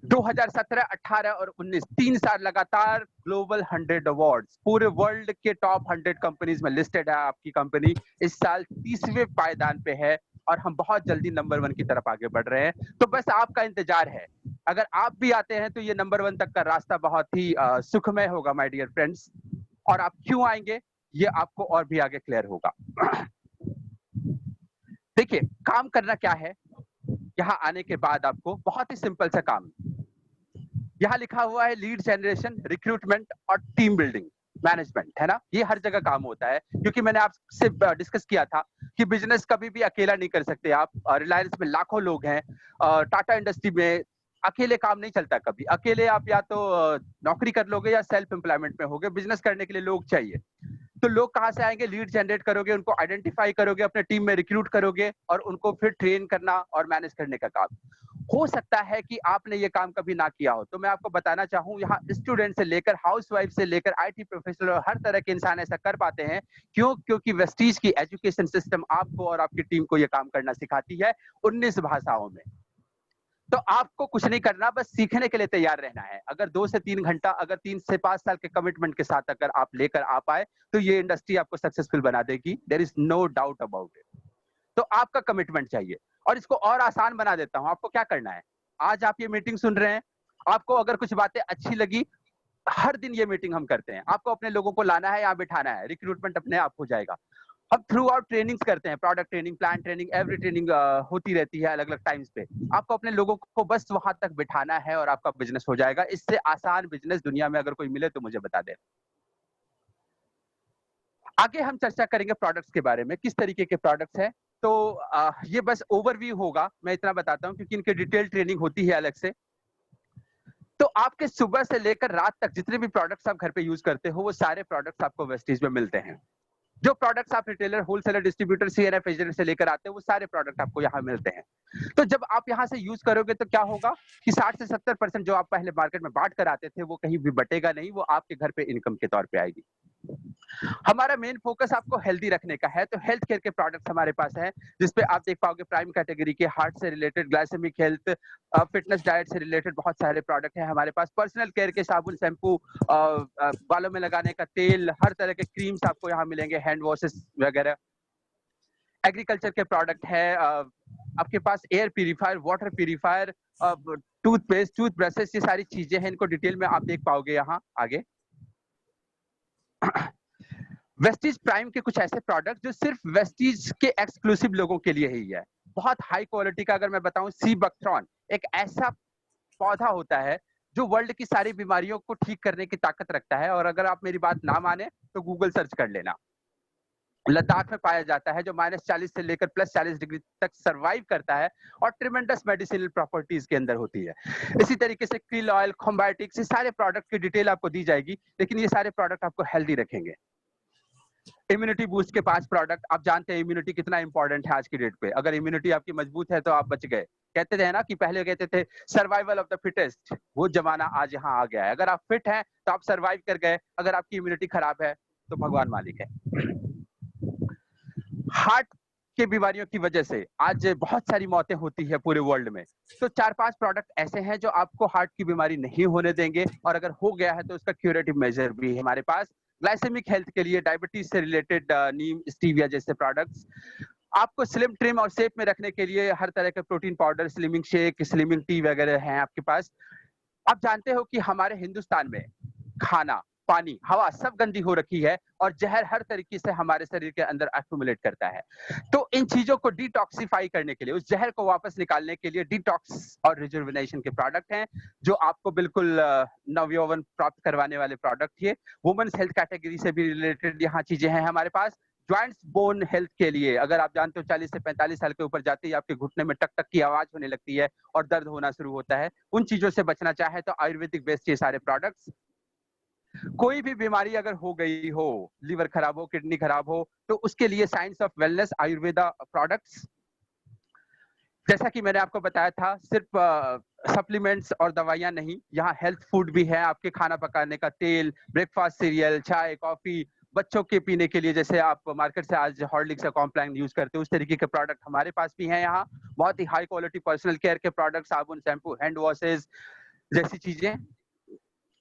2017, 18 और 19 3 साल लगातार ग्लोबल 100 अवार्ड्स, पूरे वर्ल्ड के टॉप 100 कंपनीज में लिस्टेड है आपकी कंपनी। इस साल 30वें पायदान पे है और हम बहुत जल्दी नंबर 1 की तरफ आगे बढ़ रहे हैं। तो बस आपका इंतजार है। अगर आप भी आते हैं तो ये नंबर 1 तक का रास्ता बहुत ही सुखमय होगा माय डियर फ्रेंड्स। और आप क्यों आएंगे ये आपको और भी आगे क्लियर होगा। देखिए काम करना क्या है यहाँ आने के बाद, आपको बहुत ही सिंपल सा काम। यहाँ लिखा हुआ है लीड जनरेशन, रिक्रूटमेंट और टीम बिल्डिंग मैनेजमेंट, है ना। ये हर जगह काम होता है, क्योंकि मैंने आपसे डिस्कस किया था कि बिजनेस कभी भी अकेला नहीं कर सकते आप। रिलायंस में लाखों लोग हैं, टाटा इंडस्ट्री में अकेले काम नहीं चलता कभी। अकेले आप या तो नौकरी कर लोगे या सेल्फ एम्प्लॉयमेंट में होगे। बिजनेस करने के लिए लोग चाहिए। तो लोग कहाँ से आएंगे? लीड जनरेट करोगे, उनको आइडेंटिफाई करोगे, अपने टीम में रिक्रूट करोगे और उनको फिर ट्रेन करना और मैनेज करने का काम। हो सकता है कि आपने ये काम कभी ना किया हो, तो मैं आपको बताना चाहूँ, यहाँ स्टूडेंट से लेकर हाउसवाइफ से लेकर IT प्रोफेशनल और हर तरह के इंसान ऐसा कर पाते हैं। क्यों? क्योंकि वेस्टीज की एजुकेशन सिस्टम आपको और आपकी टीम को ये काम करना सिखाती है 19 भाषाओं में। तो आपको कुछ नहीं करना, बस सीखने के लिए तैयार रहना है। अगर 2 से 3 घंटा, अगर 3 से 5 साल के कमिटमेंट के साथ अगर आप लेकर आ पाए तो ये इंडस्ट्री आपको सक्सेसफुल बना देगी। There is no doubt about it. तो आपका कमिटमेंट चाहिए। और इसको और आसान बना देता हूं। आपको क्या करना है? आज आप ये मीटिंग सुन रहे हैं, आपको अगर कुछ बातें अच्छी लगी, हर दिन ये मीटिंग हम करते हैं। आपको अपने लोगों को लाना है, यहाँ बिठाना है, रिक्रूटमेंट अपने आप हो जाएगा। हम थ्रू आउट ट्रेनिंग्स करते हैं, product training, plan training, every training होती रहती है अलग अलग टाइम्स पे। आपको अपने लोगों को बस वहां तक बिठाना है और आपका बिजनेस हो जाएगा। इससे आसान बिजनेस दुनिया में अगर कोई मिले तो मुझे बता दे। आगे हम चर्चा करेंगे प्रोडक्ट्स के बारे में, किस तरीके के प्रोडक्ट्स हैं। तो ये बस ओवरव्यू होगा, मैं इतना बताता हूँ, क्योंकि इनकी डिटेल ट्रेनिंग होती है अलग से। तो आपके सुबह से लेकर रात तक जितने भी प्रोडक्ट्स आप घर पे यूज करते हो, वो सारे प्रोडक्ट्स आपको वेस्टीज में मिलते हैं। जो प्रोडक्ट्स आप retailer, wholesaler, distributor, CNF agent से लेकर आते हैं, वो सारे प्रोडक्ट आपको यहाँ मिलते हैं। तो जब आप यहाँ से यूज करोगे तो क्या होगा कि 60 से 70% जो आप पहले मार्केट में बांट कर आते थे, वो कहीं भी बटेगा नहीं, वो आपके घर पे इनकम के तौर पे आएगी। हमारा मेन फोकस आपको हेल्दी रखने का है, तो हेल्थ केयर के प्रोडक्ट्स हमारे पास हैं, जिसपे आप देख पाओगे प्राइम कैटेगरी के हार्ट से related, glycaemic health, fitness, diet से रिलेटेड बहुत सारे प्रोडक्ट हैं हमारे पास। पर्सनल केयर के साबुन, शैम्पू, बालों में लगाने का तेल, हर तरह के क्रीम्स आपको यहाँ मिलेंगे, हैंड वॉशेस वगैरह। एग्रीकल्चर के प्रोडक्ट है, आपके पास air purifier, water purifier, toothpaste, toothbrushes, ये सारी चीजें हैं, इनको डिटेल में आप देख पाओगे यहाँ आगे। वेस्टीज प्राइम के कुछ ऐसे प्रोडक्ट जो सिर्फ वेस्टीज के एक्सक्लूसिव लोगों के लिए ही है। बहुत हाई क्वालिटी का अगर मैं बताऊं, सी बकथ्रॉन एक ऐसा पौधा होता है जो वर्ल्ड की सारी बीमारियों को ठीक करने की ताकत रखता है। और अगर आप मेरी बात ना माने तो गूगल सर्च कर लेना। लद्दाख में पाया जाता है, जो -40 से लेकर +40 डिग्री तक सरवाइव करता है और ट्रिमेंडस मेडिसिनल प्रॉपर्टीज के अंदर होती है। इसी तरीके से क्रिल ऑयल, खोम्बायोटिक्स, ये सारे प्रोडक्ट की डिटेल आपको दी जाएगी, लेकिन ये सारे प्रोडक्ट आपको हेल्दी रखेंगे। इम्यूनिटी बूस्ट के 5 प्रोडक्ट। आप जानते हैं इम्यूनिटी कितना इंपॉर्टेंट है आज की डेट पे। अगर इम्यूनिटी आपकी मजबूत है तो आप बच गए। कहते थे ना कि पहले कहते थे सर्वाइवल ऑफ द फिटेस्ट, वो जमाना आज यहाँ आ गया है। अगर आप फिट हैं तो आप सर्वाइव कर गए, अगर आपकी इम्यूनिटी खराब है तो भगवान मालिक है। हार्ट के बीमारियों की वजह से आज बहुत सारी मौतें होती है पूरे वर्ल्ड में। तो 4-5 प्रोडक्ट ऐसे हैं जो आपको हार्ट की बीमारी नहीं होने देंगे, और अगर हो गया है तो उसका क्यूरेटिव मेजर भी है हमारे पास। ग्लाइसेमिक हेल्थ के लिए डायबिटीज से रिलेटेड नीम, स्टीविया जैसे प्रोडक्ट्स। आपको स्लिम, ट्रिम और शेप में रखने के लिए हर तरह के protein powder, slimming shake, slimming T वगैरह हैं आपके पास। आप जानते हो कि हमारे हिंदुस्तान में खाना, पानी, हवा सब गंदी हो रखी है, और जहर हर तरीके से हमारे शरीर के अंदर एक्यूमुलेट करता है। तो इन चीजों को डिटॉक्सिफाई करने के लिए, उस जहर को वापस निकालने के लिए डिटॉक्स और रिजुविनेशन के प्रोडक्ट हैं, जो आपको बिल्कुल नवयौवन प्राप्त करवाने वाले प्रोडक्ट ये। वुमेन्स हेल्थ कैटेगरी से भी रिलेटेड यहाँ चीजें हैं हमारे पास। ज्वाइंट्स, बोन हेल्थ के लिए, अगर आप जानते हो 40 से 45 साल के ऊपर जाते ही आपके घुटने में टक टक की आवाज होने लगती है और दर्द होना शुरू होता है, उन चीजों से बचना चाहे तो आयुर्वेदिक बेस्ड ये सारे प्रोडक्ट्स। कोई भी बीमारी अगर हो गई हो, लीवर खराब हो, किडनी खराब हो, तो उसके लिए science of wellness Ayurveda products. जैसा कि मैंने आपको बताया था, सिर्फ सप्लीमेंट्स और दवाइयां नहीं, यहाँ हेल्थ फूड भी है। आपके खाना पकाने का तेल, ब्रेकफास्ट सीरियल, चाय, कॉफी, बच्चों के पीने के लिए जैसे आप मार्केट से आज हॉर्लिक्स या कॉम्प्लान यूज करते हो, उस तरीके के प्रोडक्ट हमारे पास भी हैं यहाँ। बहुत ही हाई क्वालिटी पर्सनल केयर के प्रोडक्ट, साबुन, शैम्पू, हैंड वॉशेज जैसी चीजें।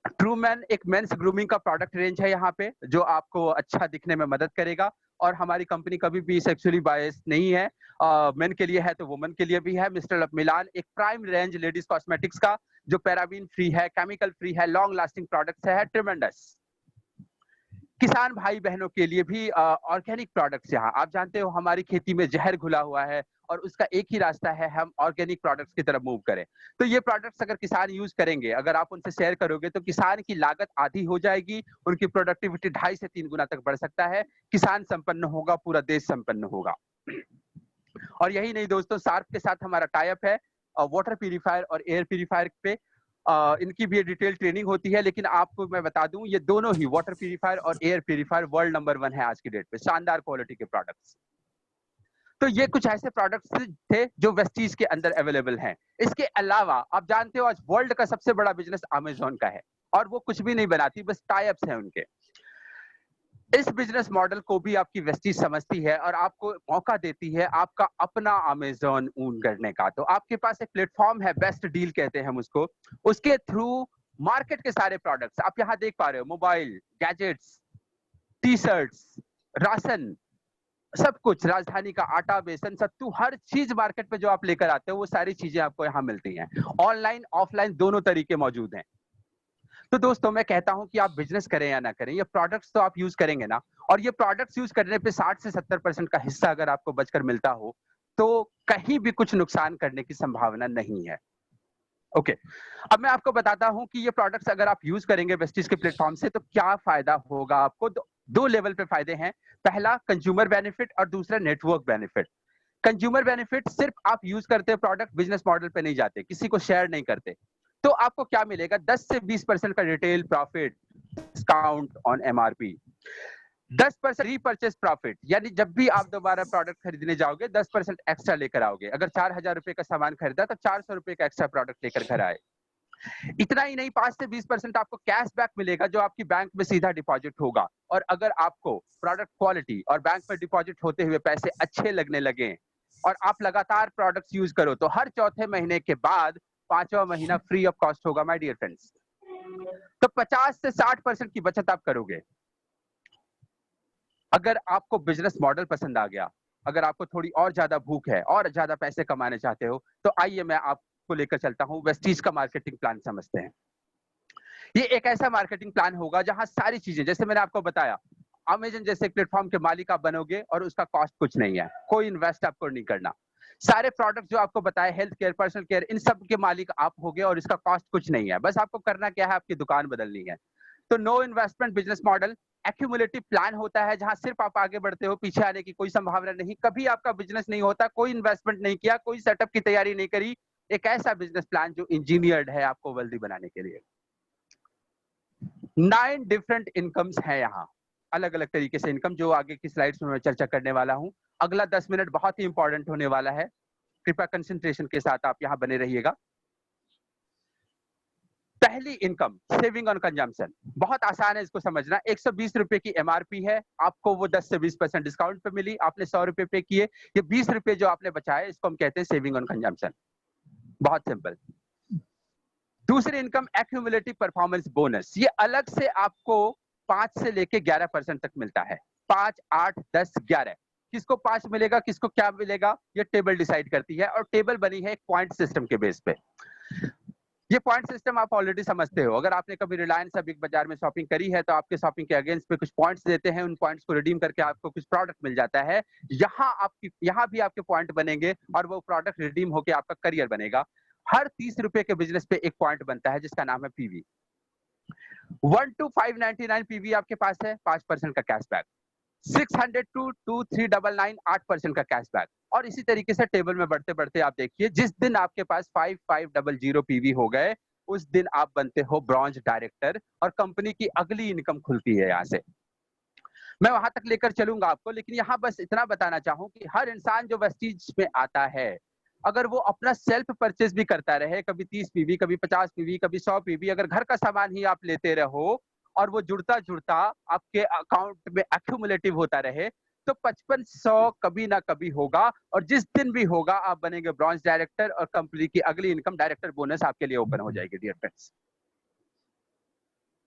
ट्रू मैन एक मेंस ग्रूमिंग का प्रोडक्ट रेंज है यहाँ पे, जो आपको अच्छा दिखने में मदद करेगा। और हमारी कंपनी कभी भी सेक्सुअली बायस नहीं है। मेन के लिए है तो वुमेन के लिए भी है। मिस्टर ऑफ मिलान एक प्राइम रेंज लेडीज कॉस्मेटिक्स का, जो पैराबीन फ्री है, केमिकल फ्री है, लॉन्ग लास्टिंग प्रोडक्ट्स है ट्रिमेंडस। किसान भाई बहनों के लिए भी ऑर्गेनिक प्रोडक्ट्स यहाँ। आप जानते हो हमारी खेती में जहर घुला हुआ है, और उसका एक ही रास्ता है, हम ऑर्गेनिक प्रोडक्ट्स की तरफ मूव करें। तो ये प्रोडक्ट्स अगर किसान यूज करेंगे, अगर आप उनसे शेयर करोगे, तो किसान की लागत आधी हो जाएगी, उनकी प्रोडक्टिविटी 2.5 से 3 गुना तक बढ़ सकता है। किसान संपन्न होगा, पूरा देश संपन्न होगा। और यही नहीं दोस्तों, सार्फ के साथ हमारा टाई अप है वाटर प्यूरिफायर और एयर प्यूरिफायर पे। इनकी भी डिटेल ट्रेनिंग होती है, लेकिन आपको मैं बता दूं, ये दोनों ही वाटर प्यूरिफायर और एयर प्यूरिफायर वर्ल्ड नंबर 1 है आज की डेट पे, शानदार क्वालिटी के प्रोडक्ट्स। तो ये कुछ ऐसे प्रोडक्ट्स थे जो वेस्टीज के अंदर अवेलेबल हैं। इसके अलावा आप जानते हो आज वर्ल्ड का सबसे बड़ा बिजनेस अमेजोन का है, और वो कुछ भी नहीं बनाती, बस टाई अप्स हैं उनके। इस बिजनेस मॉडल को भी आपकी वेस्टीज समझती है और आपको मौका देती है आपका अपना अमेजोन ओन करने का। तो आपके पास एक प्लेटफॉर्म है, बेस्ट डील कहते हैं हम उसको, उसके थ्रू मार्केट के सारे प्रोडक्ट्स आप यहाँ देख पा रहे हो, mobile, gadgets, T shirts, ration, सब कुछ, राजधानी का आटा, बेसन, सत्तू, हर चीज मार्केट पे जो आप लेकर आते हो वो सारी चीजें आपको यहाँ मिलती हैं। ऑनलाइन ऑफलाइन दोनों तरीके मौजूद हैं। तो दोस्तों मैं कहता हूं कि आप बिजनेस करें या ना करें, ये प्रोडक्ट्स तो आप यूज करेंगे ना, और ये प्रोडक्ट्स यूज करने पे 60 से 70% का हिस्सा अगर आपको बचकर मिलता हो, तो कहीं भी कुछ नुकसान करने की संभावना नहीं है। ओके, अब मैं आपको बताता हूं कि ये प्रोडक्ट्स अगर आप यूज करेंगे वेस्टीज के प्लेटफॉर्म से तो क्या फायदा होगा आपको। दो लेवल पे फायदे हैं। पहला कंज्यूमर बेनिफिट और दूसरा नेटवर्क बेनिफिट। कंज्यूमर बेनिफिट, सिर्फ आप यूज करते हैं प्रोडक्ट, बिजनेस मॉडल पे नहीं जाते, किसी को शेयर नहीं करते, तो आपको क्या मिलेगा, 10 से 20% का retail profit, discount on MRP, 10% repurchase profit, यानी जब भी आप दोबारा प्रोडक्ट खरीदने जाओगे 10% एक्स्ट्रा लेकर आओगे। अगर 4,000 रुपए का सामान खरीदा तो 400 रुपए का एक्स्ट्रा प्रोडक्ट लेकर घर आए। इतना ही नहीं, 5 से 20% आपको कैशबैक मिलेगा, जो आपकी बैंक में सीधा डिपॉजिट होगा। और अगर आपको प्रोडक्ट क्वालिटी और बैंक में डिपॉजिट होते हुए पैसे अच्छे लगने लगे और आप लगातार प्रोडक्ट्स यूज करो, तो हर चौथे महीने के बाद 5वां महीना फ्री ऑफ कॉस्ट होगा माय डियर फ्रेंड्स। तो 50 से 60% की बचत आप करोगे। अगर आपको बिजनेस मॉडल पसंद आ गया, अगर आपको थोड़ी और ज्यादा भूख है और ज्यादा पैसे कमाने चाहते हो, तो आइए मैं आपको लेकर चलता हूँ, वेस्टीज का मार्केटिंग प्लान समझते हैं। ये एक ऐसा मार्केटिंग प्लान होगा जहां सारी चीजें, जैसे मैंने आपको बताया, अमेजन जैसे एक प्लेटफॉर्म के मालिक आप बनोगे और उसका कॉस्ट कुछ नहीं है, कोई इन्वेस्ट आपको नहीं करना। सारे प्रोडक्ट जो आपको बताए, हेल्थ केयर, पर्सनल केयर, इन सब के मालिक आप होगे और इसका कॉस्ट कुछ नहीं है, बस आपको करना क्या है, आपकी दुकान बदलनी है। तो no investment business model, accumulative plan होता है जहां सिर्फ आप आगे बढ़ते हो, पीछे आने की कोई संभावना नहीं, कभी आपका बिजनेस नहीं होता, कोई इन्वेस्टमेंट नहीं किया, कोई सेटअप की तैयारी नहीं करी। एक ऐसा बिजनेस प्लान जो इंजीनियर्ड है आपको वेल्दी बनाने के लिए। 9 डिफरेंट इनकम्स हैं यहाँ, अलग अलग तरीके से इनकम, जो आगे की स्लाइड्स में मैं चर्चा करने वाला हूँ। अगला 10 मिनट बहुत ही इंपॉर्टेंट होने वाला है, कृपया कंसंट्रेशन के साथ आप यहाँ बने रहिएगा। पहली इनकम, सेविंग ऑन कंजम्पशन, बहुत आसान है इसको समझना। 120 रुपए की एमआरपी है, आपको वो 10 से 20% डिस्काउंट पे मिली, आपने 100 रुपए पे किए, ये 20 रुपए जो आपने बचाए, इसको हम कहते हैं सेविंग ऑन कंजम्पशन। बहुत सिंपल। दूसरी इनकम, एक्यूमुलेटिव परफॉर्मेंस बोनस, ये अलग से आपको 5 से लेके 11% तक मिलता है। 5, 8, 10, 11, किसको 5 मिलेगा, किसको क्या मिलेगा, ये टेबल डिसाइड करती है, और टेबल बनी है एक पॉइंट सिस्टम के बेस पे। ये पॉइंट सिस्टम आप ऑलरेडी समझते हो, अगर आपने कभी रिलायंस या बिग बाजार में शॉपिंग करी है, तो आपके शॉपिंग के अगेंस्ट पे कुछ पॉइंट्स देते हैं, उन पॉइंट्स को रिडीम करके आपको कुछ प्रोडक्ट मिल जाता है। यहाँ भी आपके पॉइंट बनेंगे और वो प्रोडक्ट रिडीम होकर आपका करियर बनेगा। हर 30 रुपए के बिजनेस पे एक पॉइंट बनता है जिसका नाम है पीवी। 1 to 599 पीवी आपके पास है, 5% का कैशबैक। 600 to 2399, 8% का कैशबैक। और इसी तरीके से टेबल में बढ़ते बढ़ते आप देखिए, जिस दिन आपके पास 5500 पीवी हो गए, उस दिन आप बनते हो ब्रॉन्ज डायरेक्टर और कंपनी की अगली इनकम खुलती है यहाँ से। मैं वहां तक लेकर चलूंगा आपको, लेकिन यहाँ बस इतना बताना चाहूं कि हर इंसान जो वेस्टीज में आता है, अगर वो अपना सेल्फ परचेज भी करता रहे, कभी 30 पीवी, कभी 50 पीवी, कभी 100 पीवी, अगर घर का सामान ही आप लेते रहो और वो जुड़ता जुड़ता आपके अकाउंट में एक्यूमुलेटिव होता रहे, तो 5500 कभी ना कभी होगा, और जिस दिन भी होगा आप बनेंगे ब्रॉन्ज डायरेक्टर और कंपनी की अगली इनकम डायरेक्टर बोनस आपके लिए ओपन हो जाएगी। डियर फ्रेंड्स,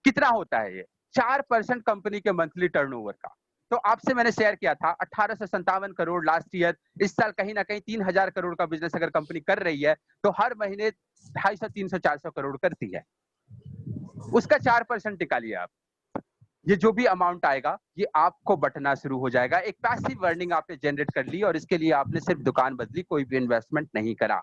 कितना होता है ये? 4% कंपनी के मंथली टर्नओवर का। तो आपसे मैंने शेयर किया था 1857 करोड़ लास्ट ईयर, इस साल कहीं ना कहीं 3000 करोड़ का बिजनेस अगर कंपनी कर रही है, तो हर महीने 250, 300, 400 करोड़ करती है। उसका 4% निकालिए आप, ये जो भी अमाउंट आएगा ये आपको बटना शुरू हो जाएगा। एक पैसिव अर्निंग आपने जनरेट कर ली और इसके लिए आपने सिर्फ दुकान बदली, कोई भी इन्वेस्टमेंट नहीं करा।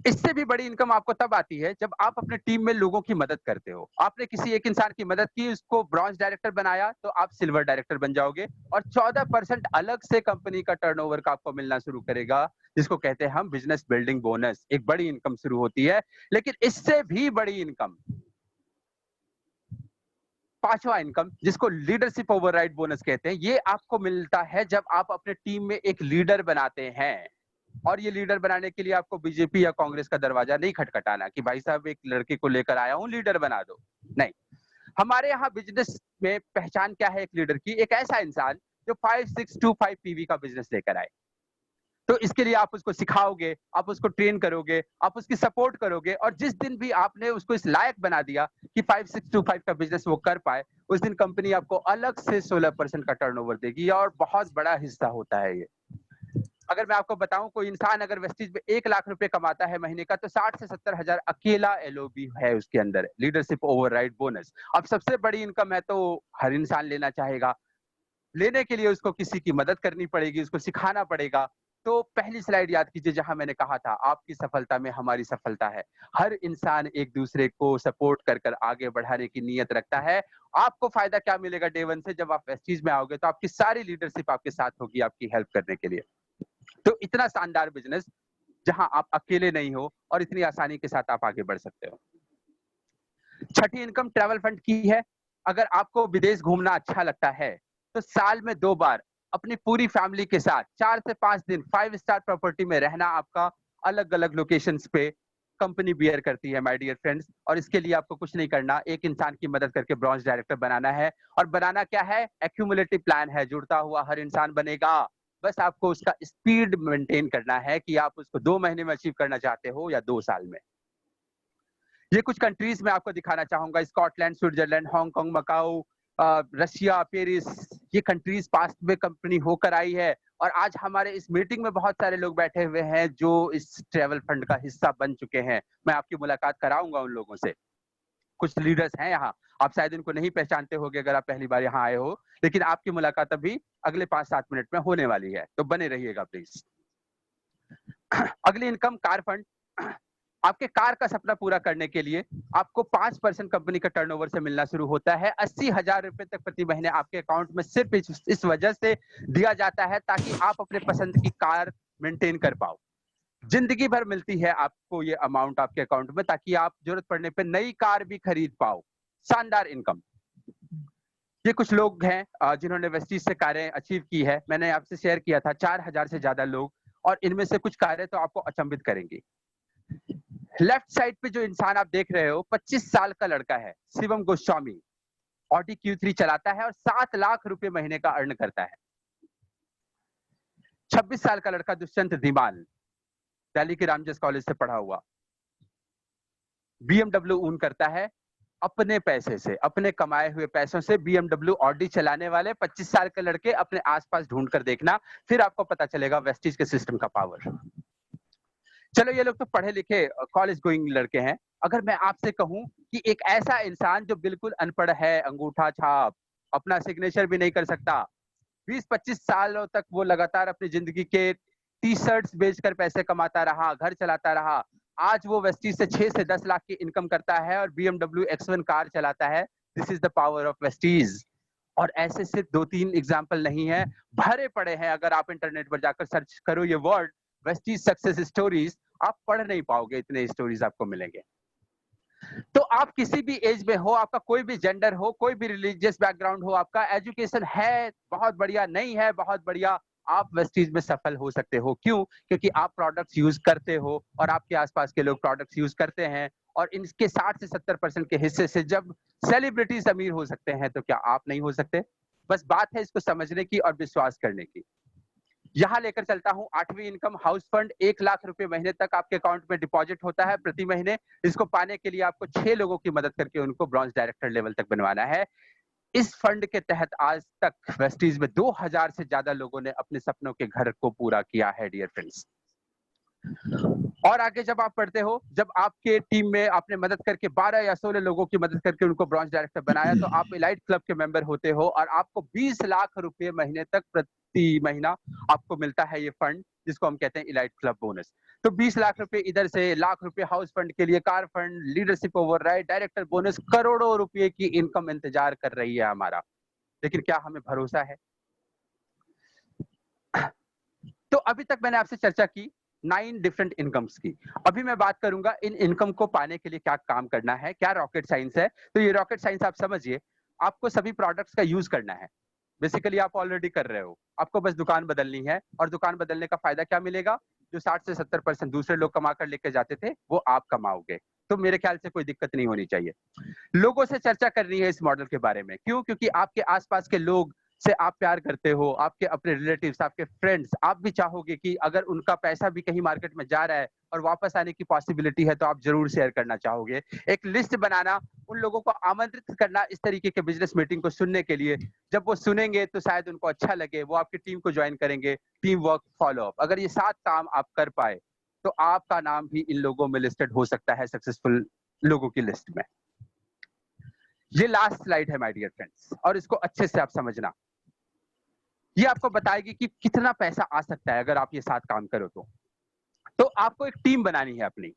इससे भी बड़ी इनकम आपको तब आती है जब आप अपने टीम में लोगों की मदद करते हो। आपने किसी एक इंसान की मदद की, उसको ब्रॉन्ज डायरेक्टर बनाया, तो आप सिल्वर डायरेक्टर बन जाओगे, और 14% अलग से कंपनी का टर्नओवर का आपको मिलना शुरू करेगा, जिसको कहते हैं हम बिजनेस बिल्डिंग बोनस। एक बड़ी इनकम शुरू होती है। लेकिन इससे भी बड़ी इनकम, पांचवा इनकम, जिसको लीडरशिप ओवरराइड बोनस कहते हैं, ये आपको मिलता है जब आप अपने टीम में एक लीडर बनाते हैं। और ये लीडर बनाने के लिए आपको बीजेपी या कांग्रेस का दरवाजा नहीं खटखटाना कि भाई साहब एक लड़के को लेकर आया हूं, लीडर बना दो। नहीं, हमारे यहाँ बिजनेस में पहचान क्या है एक लीडर की? एक ऐसा इंसान जो 5625 पीवी का बिजनेस लेकर आए। तो इसके लिए आप उसको सिखाओगे, आप उसको ट्रेन करोगे, आप उसकी सपोर्ट करोगे, और जिस दिन भी आपने उसको इस लायक बना दिया कि 5625 का बिजनेस वो कर पाए, उस दिन कंपनी आपको अलग से 16% का टर्नओवर देगी, और बहुत बड़ा हिस्सा होता है ये। अगर मैं आपको बताऊं, कोई इंसान अगर वेस्टीज में 1 लाख रुपए कमाता है महीने का, तो 60 से 70 हजार अकेला एलओबी है उसके अंदर, लीडरशिप ओवरराइड बोनस। अब सबसे बड़ी इनकम है तो हर इंसान लेना चाहेगा, लेने के लिए उसको किसी की मदद करनी पड़ेगी, उसको सिखाना पड़ेगा। तो पहली स्लाइड याद कीजिए जहां मैंने कहा था आपकी सफलता में हमारी सफलता है। हर इंसान एक दूसरे को सपोर्ट कर कर आगे बढ़ाने की नीयत रखता है। आपको फायदा क्या मिलेगा डे वन से? जब आप वेस्टीज में आओगे तो आपकी सारी लीडरशिप आपके साथ होगी, आपकी हेल्प करने के लिए। तो इतना शानदार बिजनेस जहां आप अकेले नहीं हो और इतनी आसानी के साथ आप आगे बढ़ सकते हो। छठी इनकम ट्रैवल फंड की है। अगर आपको विदेश घूमना अच्छा लगता है, तो साल में 2 बार अपनी पूरी फैमिली के साथ 4 से 5 दिन 5 स्टार प्रॉपर्टी में रहना आपका, अलग अलग लोकेशंस पे कंपनी बियर करती है माय डियर फ्रेंड्स। और इसके लिए आपको कुछ नहीं करना, एक इंसान की मदद करके ब्रॉन्ज डायरेक्टर बनाना है। और बनाना क्या है? एक्यूमुलेटिव प्लान है, जुड़ता हुआ हर इंसान बनेगा। बस आपको उसका स्पीड मेंटेन करना है कि आप उसको 2 महीने में अचीव करना चाहते हो या 2 साल में। ये कुछ कंट्रीज में आपको दिखाना चाहूंगा, Scotland, Switzerland, Hong Kong, Macau, Russia, Paris, ये कंट्रीज पास्ट में कंपनी होकर आई है और आज हमारे इस मीटिंग में बहुत सारे लोग बैठे हुए हैं जो इस ट्रैवल फंड का हिस्सा बन चुके हैं। मैं आपकी मुलाकात कराऊंगा उन लोगों से। कुछ लीडर्स हैं यहाँ, आप शायद इनको नहीं पहचानते होंगे अगर आप पहली बार यहाँ आए हो, लेकिन आपकी मुलाकात अभी अगले 5-7 मिनट में होने वाली है, तो बने रहिएगा प्लीज। अगली इनकम कार फंड। आपके कार का सपना पूरा करने के लिए आपको 5% कंपनी का टर्नओवर से मिलना शुरू होता है। 80,000 रुपए तक प्रति महीने आपके अकाउंट में सिर्फ इस वजह से दिया जाता है ताकि आप अपने पसंद की कार मेंटेन कर पाओ। जिंदगी भर मिलती है आपको ये अमाउंट आपके अकाउंट में ताकि आप जरूरत पड़ने पे नई कार भी खरीद पाओ। शानदार इनकम। ये कुछ लोग हैं जिन्होंने वेस्टीज से कारें अचीव की है। मैंने आपसे शेयर किया था 4,000 से ज्यादा लोग, और इनमें से कुछ कारें तो आपको अचंभित करेंगी। लेफ्ट साइड पे जो इंसान आप देख रहे हो 25 साल का लड़का है, शिवम गोस्वामी। ऑडी Q3 चलाता है और 7 लाख रुपए महीने का अर्न करता है। 26 साल का लड़का दुष्यंत धीमान, दिल्ली के रामजस कॉलेज से पढ़ा हुआ, BMW ओन करता है अपने पैसे से, अपने कमाए हुए पैसों से। BMW ऑडी चलाने वाले 25 साल के लड़के अपने आसपास ढूंढ कर देखना, फिर आपको पता चलेगा वेस्टीज के सिस्टम का पावर। चलो ये लोग तो पढ़े लिखे कॉलेज गोइंग लड़के हैं। अगर मैं आपसे कहूं कि एक ऐसा इंसान जो बिल्कुल अनपढ़ है, अंगूठा छाप, अपना सिग्नेचर भी नहीं कर सकता, 20-25 सालों तक वो लगातार अपनी जिंदगी के टी-शर्ट्स बेचकर पैसे कमाता रहा, घर चलाता रहा, आज वो वेस्टीज से 6 से 10 लाख की इनकम करता है और BMW X1 कार चलाता है। This is the power of Vestige. और ऐसे सिर्फ 2-3 एग्जाम्पल नहीं है, भरे पड़े हैं। अगर आप इंटरनेट पर जाकर सर्च करो ये वर्ड वेस्टीज सक्सेस स्टोरीज, आप पढ़ नहीं पाओगे, इतने स्टोरीज आपको मिलेंगे। तो आप किसी भी एज में हो, आपका कोई भी जेंडर हो, कोई भी रिलीजियस बैकग्राउंड हो, आपका एजुकेशन है बहुत बढ़िया, नहीं है बहुत बढ़िया, आप वेस्टीज में सफल हो सकते हो। क्यों? क्योंकि आप प्रोडक्ट्स यूज करते हो और आपके आसपास के लोग प्रोडक्ट्स यूज करते हैं, और इनके 60 से 70% के हिस्से से जब सेलिब्रिटीज अमीर हो सकते हैं तो क्या आप नहीं हो सकते? बस बात है इसको समझने की और विश्वास करने की। यहां लेकर चलता हूं 8वीं इनकम, हाउस फंड। 1 लाख रुपए महीने तक आपके अकाउंट में डिपॉजिट होता है प्रति महीने। इसको पाने के लिए आपको 6 लोगों की मदद करके उनको ब्रॉन्ज डायरेक्टर लेवल तक बनवाना है। इस फंड के तहत आज तक वेस्टीज में 2000 से ज्यादा लोगों ने अपने सपनों के घर को पूरा किया है डियर फ्रेंड्स। और आगे जब आप पढ़ते हो, जब आपके टीम में आपने मदद करके 12 या 16 लोगों की मदद करके उनको ब्रॉन्ज डायरेक्टर बनाया, तो आप इलाइट क्लब के मेंबर होते हो और आपको 20 लाख रुपए महीने तक प्रति महीना आपको मिलता है ये फंड, जिसको हम कहते हैं इलाइट क्लब बोनस। तो 20 लाख रुपए इधर से, लाख रुपए हाउस फंड के लिए, car fund, leadership override, director bonus, करोड़ों रुपए की इनकम इंतजार कर रही है हमारा। लेकिन क्या हमें भरोसा है? तो अभी तक मैंने आपसे चर्चा की 9 डिफरेंट इनकम्स की। अभी मैं बात करूंगा इन इनकम को पाने के लिए क्या काम करना है, क्या रॉकेट साइंस है। तो ये रॉकेट साइंस आप समझिए, आपको सभी प्रोडक्ट्स का यूज करना है। बेसिकली आप ऑलरेडी कर रहे हो, आपको बस दुकान बदलनी है। और दुकान बदलने का फायदा क्या मिलेगा? जो 60 से 70% दूसरे लोग कमा कर लेके जाते थे, वो आप कमाओगे। तो मेरे ख्याल से कोई दिक्कत नहीं होनी चाहिए। लोगों से चर्चा करनी है इस मॉडल के बारे में। क्यों? क्योंकि आपके आसपास के लोग से आप प्यार करते हो, आपके अपने रिलेटिव्स, आपके फ्रेंड्स, आप भी चाहोगे कि अगर उनका पैसा भी कहीं मार्केट में जा रहा है और वापस आने की पॉसिबिलिटी है तो आप जरूर शेयर करना चाहोगे। एक लिस्ट बनाना, उन लोगों को आमंत्रित करना इस तरीके के बिजनेस मीटिंग को सुनने के लिए। जब वो सुनेंगे तो शायद उनको अच्छा लगे, वो आपकी टीम को ज्वाइन करेंगे। टीम वर्क, फॉलो अप, अगर ये 7 काम आप कर पाए तो आपका नाम भी इन लोगों में लिस्टेड हो सकता है, सक्सेसफुल लोगों की लिस्ट में। ये लास्ट स्लाइड है माय डियर फ्रेंड्स, और इसको अच्छे से आप समझना। ये आपको बताएगी कि कितना पैसा आ सकता है अगर आप ये 7 काम करो तो आपको एक टीम बनानी है अपनी,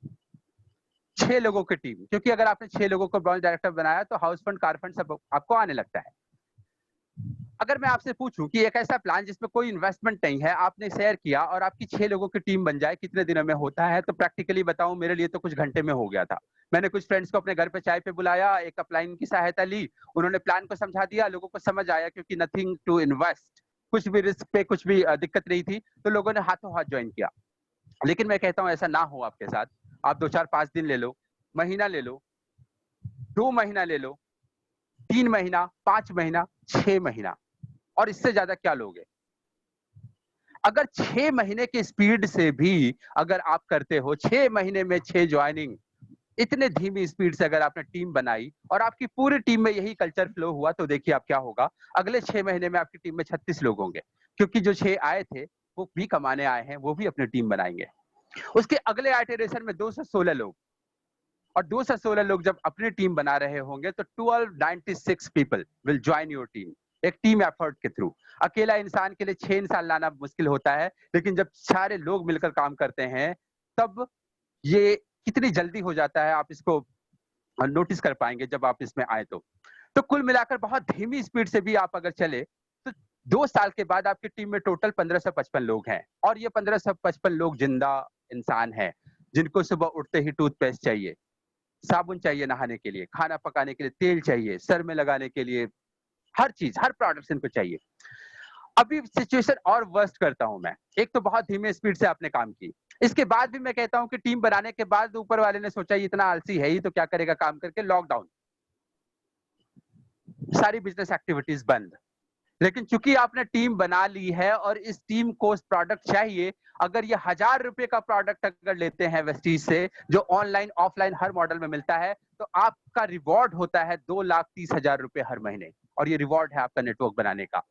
6 लोगों की टीम। क्योंकि अगर आपने 6 लोगों को ब्रॉन्ज डायरेक्टर बनाया तो हाउस फंड, कार फंड सब आपको आने लगता है। अगर मैं आपसे पूछूं कि एक ऐसा प्लान जिसमें कोई इन्वेस्टमेंट नहीं है, आपने शेयर किया और आपकी 6 लोगों की टीम बन जाए, कितने दिनों में होता है? तो प्रैक्टिकली बताऊं, मेरे लिए तो कुछ घंटे में हो गया था। मैंने कुछ फ्रेंड्स को अपने घर पे चाय पे बुलाया, एक अपलाइन की सहायता ली, उन्होंने प्लान को समझा दिया, लोगों को समझ आया क्योंकि नथिंग टू इन्वेस्ट, कुछ भी रिस्क पे कुछ भी दिक्कत नहीं थी, तो लोगों ने हाथों हाथ ज्वाइन किया। लेकिन मैं कहता हूं ऐसा ना हो आपके साथ। आप 2-4-5 दिन ले लो, महीना ले लो, 2 महीना ले लो, 3 महीना, 5 महीना, 6 महीना, और इससे ज्यादा क्या लोगे? अगर 6 महीने की स्पीड से भी अगर आप करते हो, 6 महीने में 6 ज्वाइनिंग, इतने धीमी स्पीड से अगर आपने टीम बनाई और आपकी पूरी टीम में यही कल्चर फ्लो हुआ, तो देखिए अब क्या होगा। अगले 6 महीने में आपकी टीम में 36 लोग होंगे, क्योंकि जो 6 आए थे, वो भी कमाने आए हैं, वो भी अपनी टीम बनाएँगे। उसके अगले इटरेशन में 216 लोग, और 216 लोग जब अपनी टीम बना रहे होंगे, तो 1296 people will join your team, एक टीम एफर्ट के थ्रू। अकेला इंसान के लिए 6 इंसान लाना मुश्किल होता है, लेकिन जब सारे लोग मिलकर काम करते हैं, तब ये कितनी जल्दी हो जाता है, आप इसको नोटिस कर पाएँगे जब आप इसमें आए तो। तो कुल मिलाकर बहुत धीमी स्पीड से भी आप अगर चले, तो 2 साल के बाद आपकी टीम में टोटल 1555 लोग हैं, और ये 1555 लोग जिंदा इंसान हैं, जिनको सुबह उठते ही टूथपेस्ट चाहिए, साबुन चाहिए नहाने के लिए, खाना पकाने के लिए तेल चाहिए, सर में लगाने के लिए हर चीज़, हर प्रोडक्ट्स इनको चाहिए। अभी सिचुएशन और वर्स्ट करता हूँ मैं। एक तो बहुत धीमे स्पीड से आपने काम की। इसके बाद भी मैं कहता हूँ कि टीम बनाने के बाद ऊपर वाले ने सोचा ये इतना आलसी है ही, तो क्या करेगा काम करके, लॉकडाउन। सारी बिज़नेस एक्टिविटीज़ बंद। लेकिन चूंकि आपने टीम बना ली है और इस टीम को प्रोडक्ट चाहिए, अगर ये ₹1000 का प्रोडक्ट अगर लेते हैं वेस्टीज से, जो ऑनलाइन ऑफलाइन हर मॉडल में मिलता है, तो आपका रिवॉर्ड होता है ₹2,30,000 हर महीने, और ये रिवॉर्ड है आपका नेटवर्क बनाने का।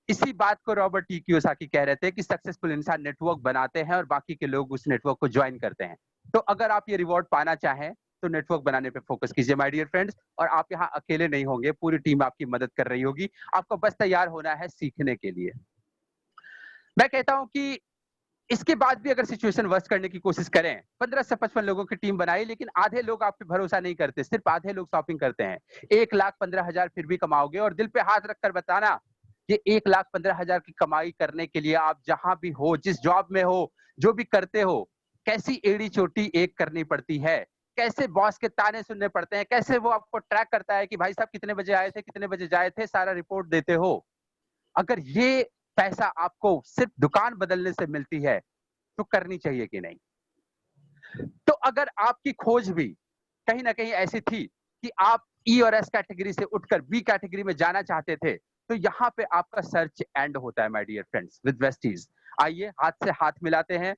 इसी बात को रॉबर्ट टी कियोसाकी कह रहे थे कि सक्सेसफुल इंसान नेटवर्क बनाते हैं और बाकी के लोग उस नेटवर्क को ज्वाइन करते हैं। तो अगर आप ये रिवॉर्ड पाना चाहें, तो नेटवर्क बनाने पे फोकस कीजिए माय डियर फ्रेंड्स, और आप यहाँ अकेले नहीं होंगे, पूरी टीम आपकी मदद कर रही होगी। आपको बस तैयार होना है सीखने के लिए। मैं कहता हूँ कि इसके बाद भी अगर सिचुएशन वर्स्ट करने की कोशिश करें, 15 से 55 लोगों की टीम बनाई, लेकिन आधे लोग आप पे भरोसा नहीं करते, सिर्फ आधे लोग शॉपिंग करते हैं। 1,15,000 फिर भी कमाओगे, और दिल पे हाथ रखकर बताना, ये 1,15,000 की कमाई करने के लिए आप जहां भी हो, जिस जॉब में हो, जो भी करते हो, कैसी एड़ी चोटी एक करनी पड़ती है, कैसे बॉस के ताने सुनने पड़ते हैं, कैसे वो आपको ट्रैक करता है कि भाई साहब कितने बजे आए थे, कितने बजे जाए थे, सारा रिपोर्ट देते हो। अगर ये पैसा आपको सिर्फ दुकान बदलने से मिलती है, तो करनी चाहिए कि नहीं? तो अगर आपकी खोज भी कहीं न कहीं ऐसी थी कि आप ई और एस कैटेगरी से उठकर बी कैटेगरी में जाना चाहते थे, तो यहाँ पे आपका सर्च एंड होता है my dear friends with Vestige. आइए हाथ से हाथ मिलाते हैं।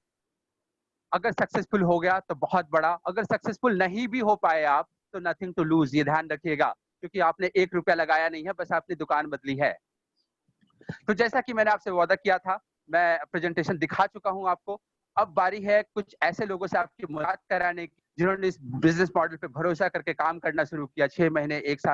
अगर सक्सेसफुल हो गया तो बहुत बड़ा, अगर सक्सेसफुल नहीं भी हो पाए आप, तो नथिंग टू लूज, ये ध्यान रखिएगा, क्योंकि आपने ₹1 लगाया नहीं है, बस आपने दुकान बदली है। तो जैसा कि मैंने आपसे वादा किया था, मैं प्रेजेंटेशन दिखा चुका हूं आपको। अब बारी है कुछ ऐसे लोगों से आपकी मुलाकात कराने की, जिन्होंने इस बिजनेस मॉडल पे भरोसा करके काम करना शुरू किया, 6 महीने, 1 साल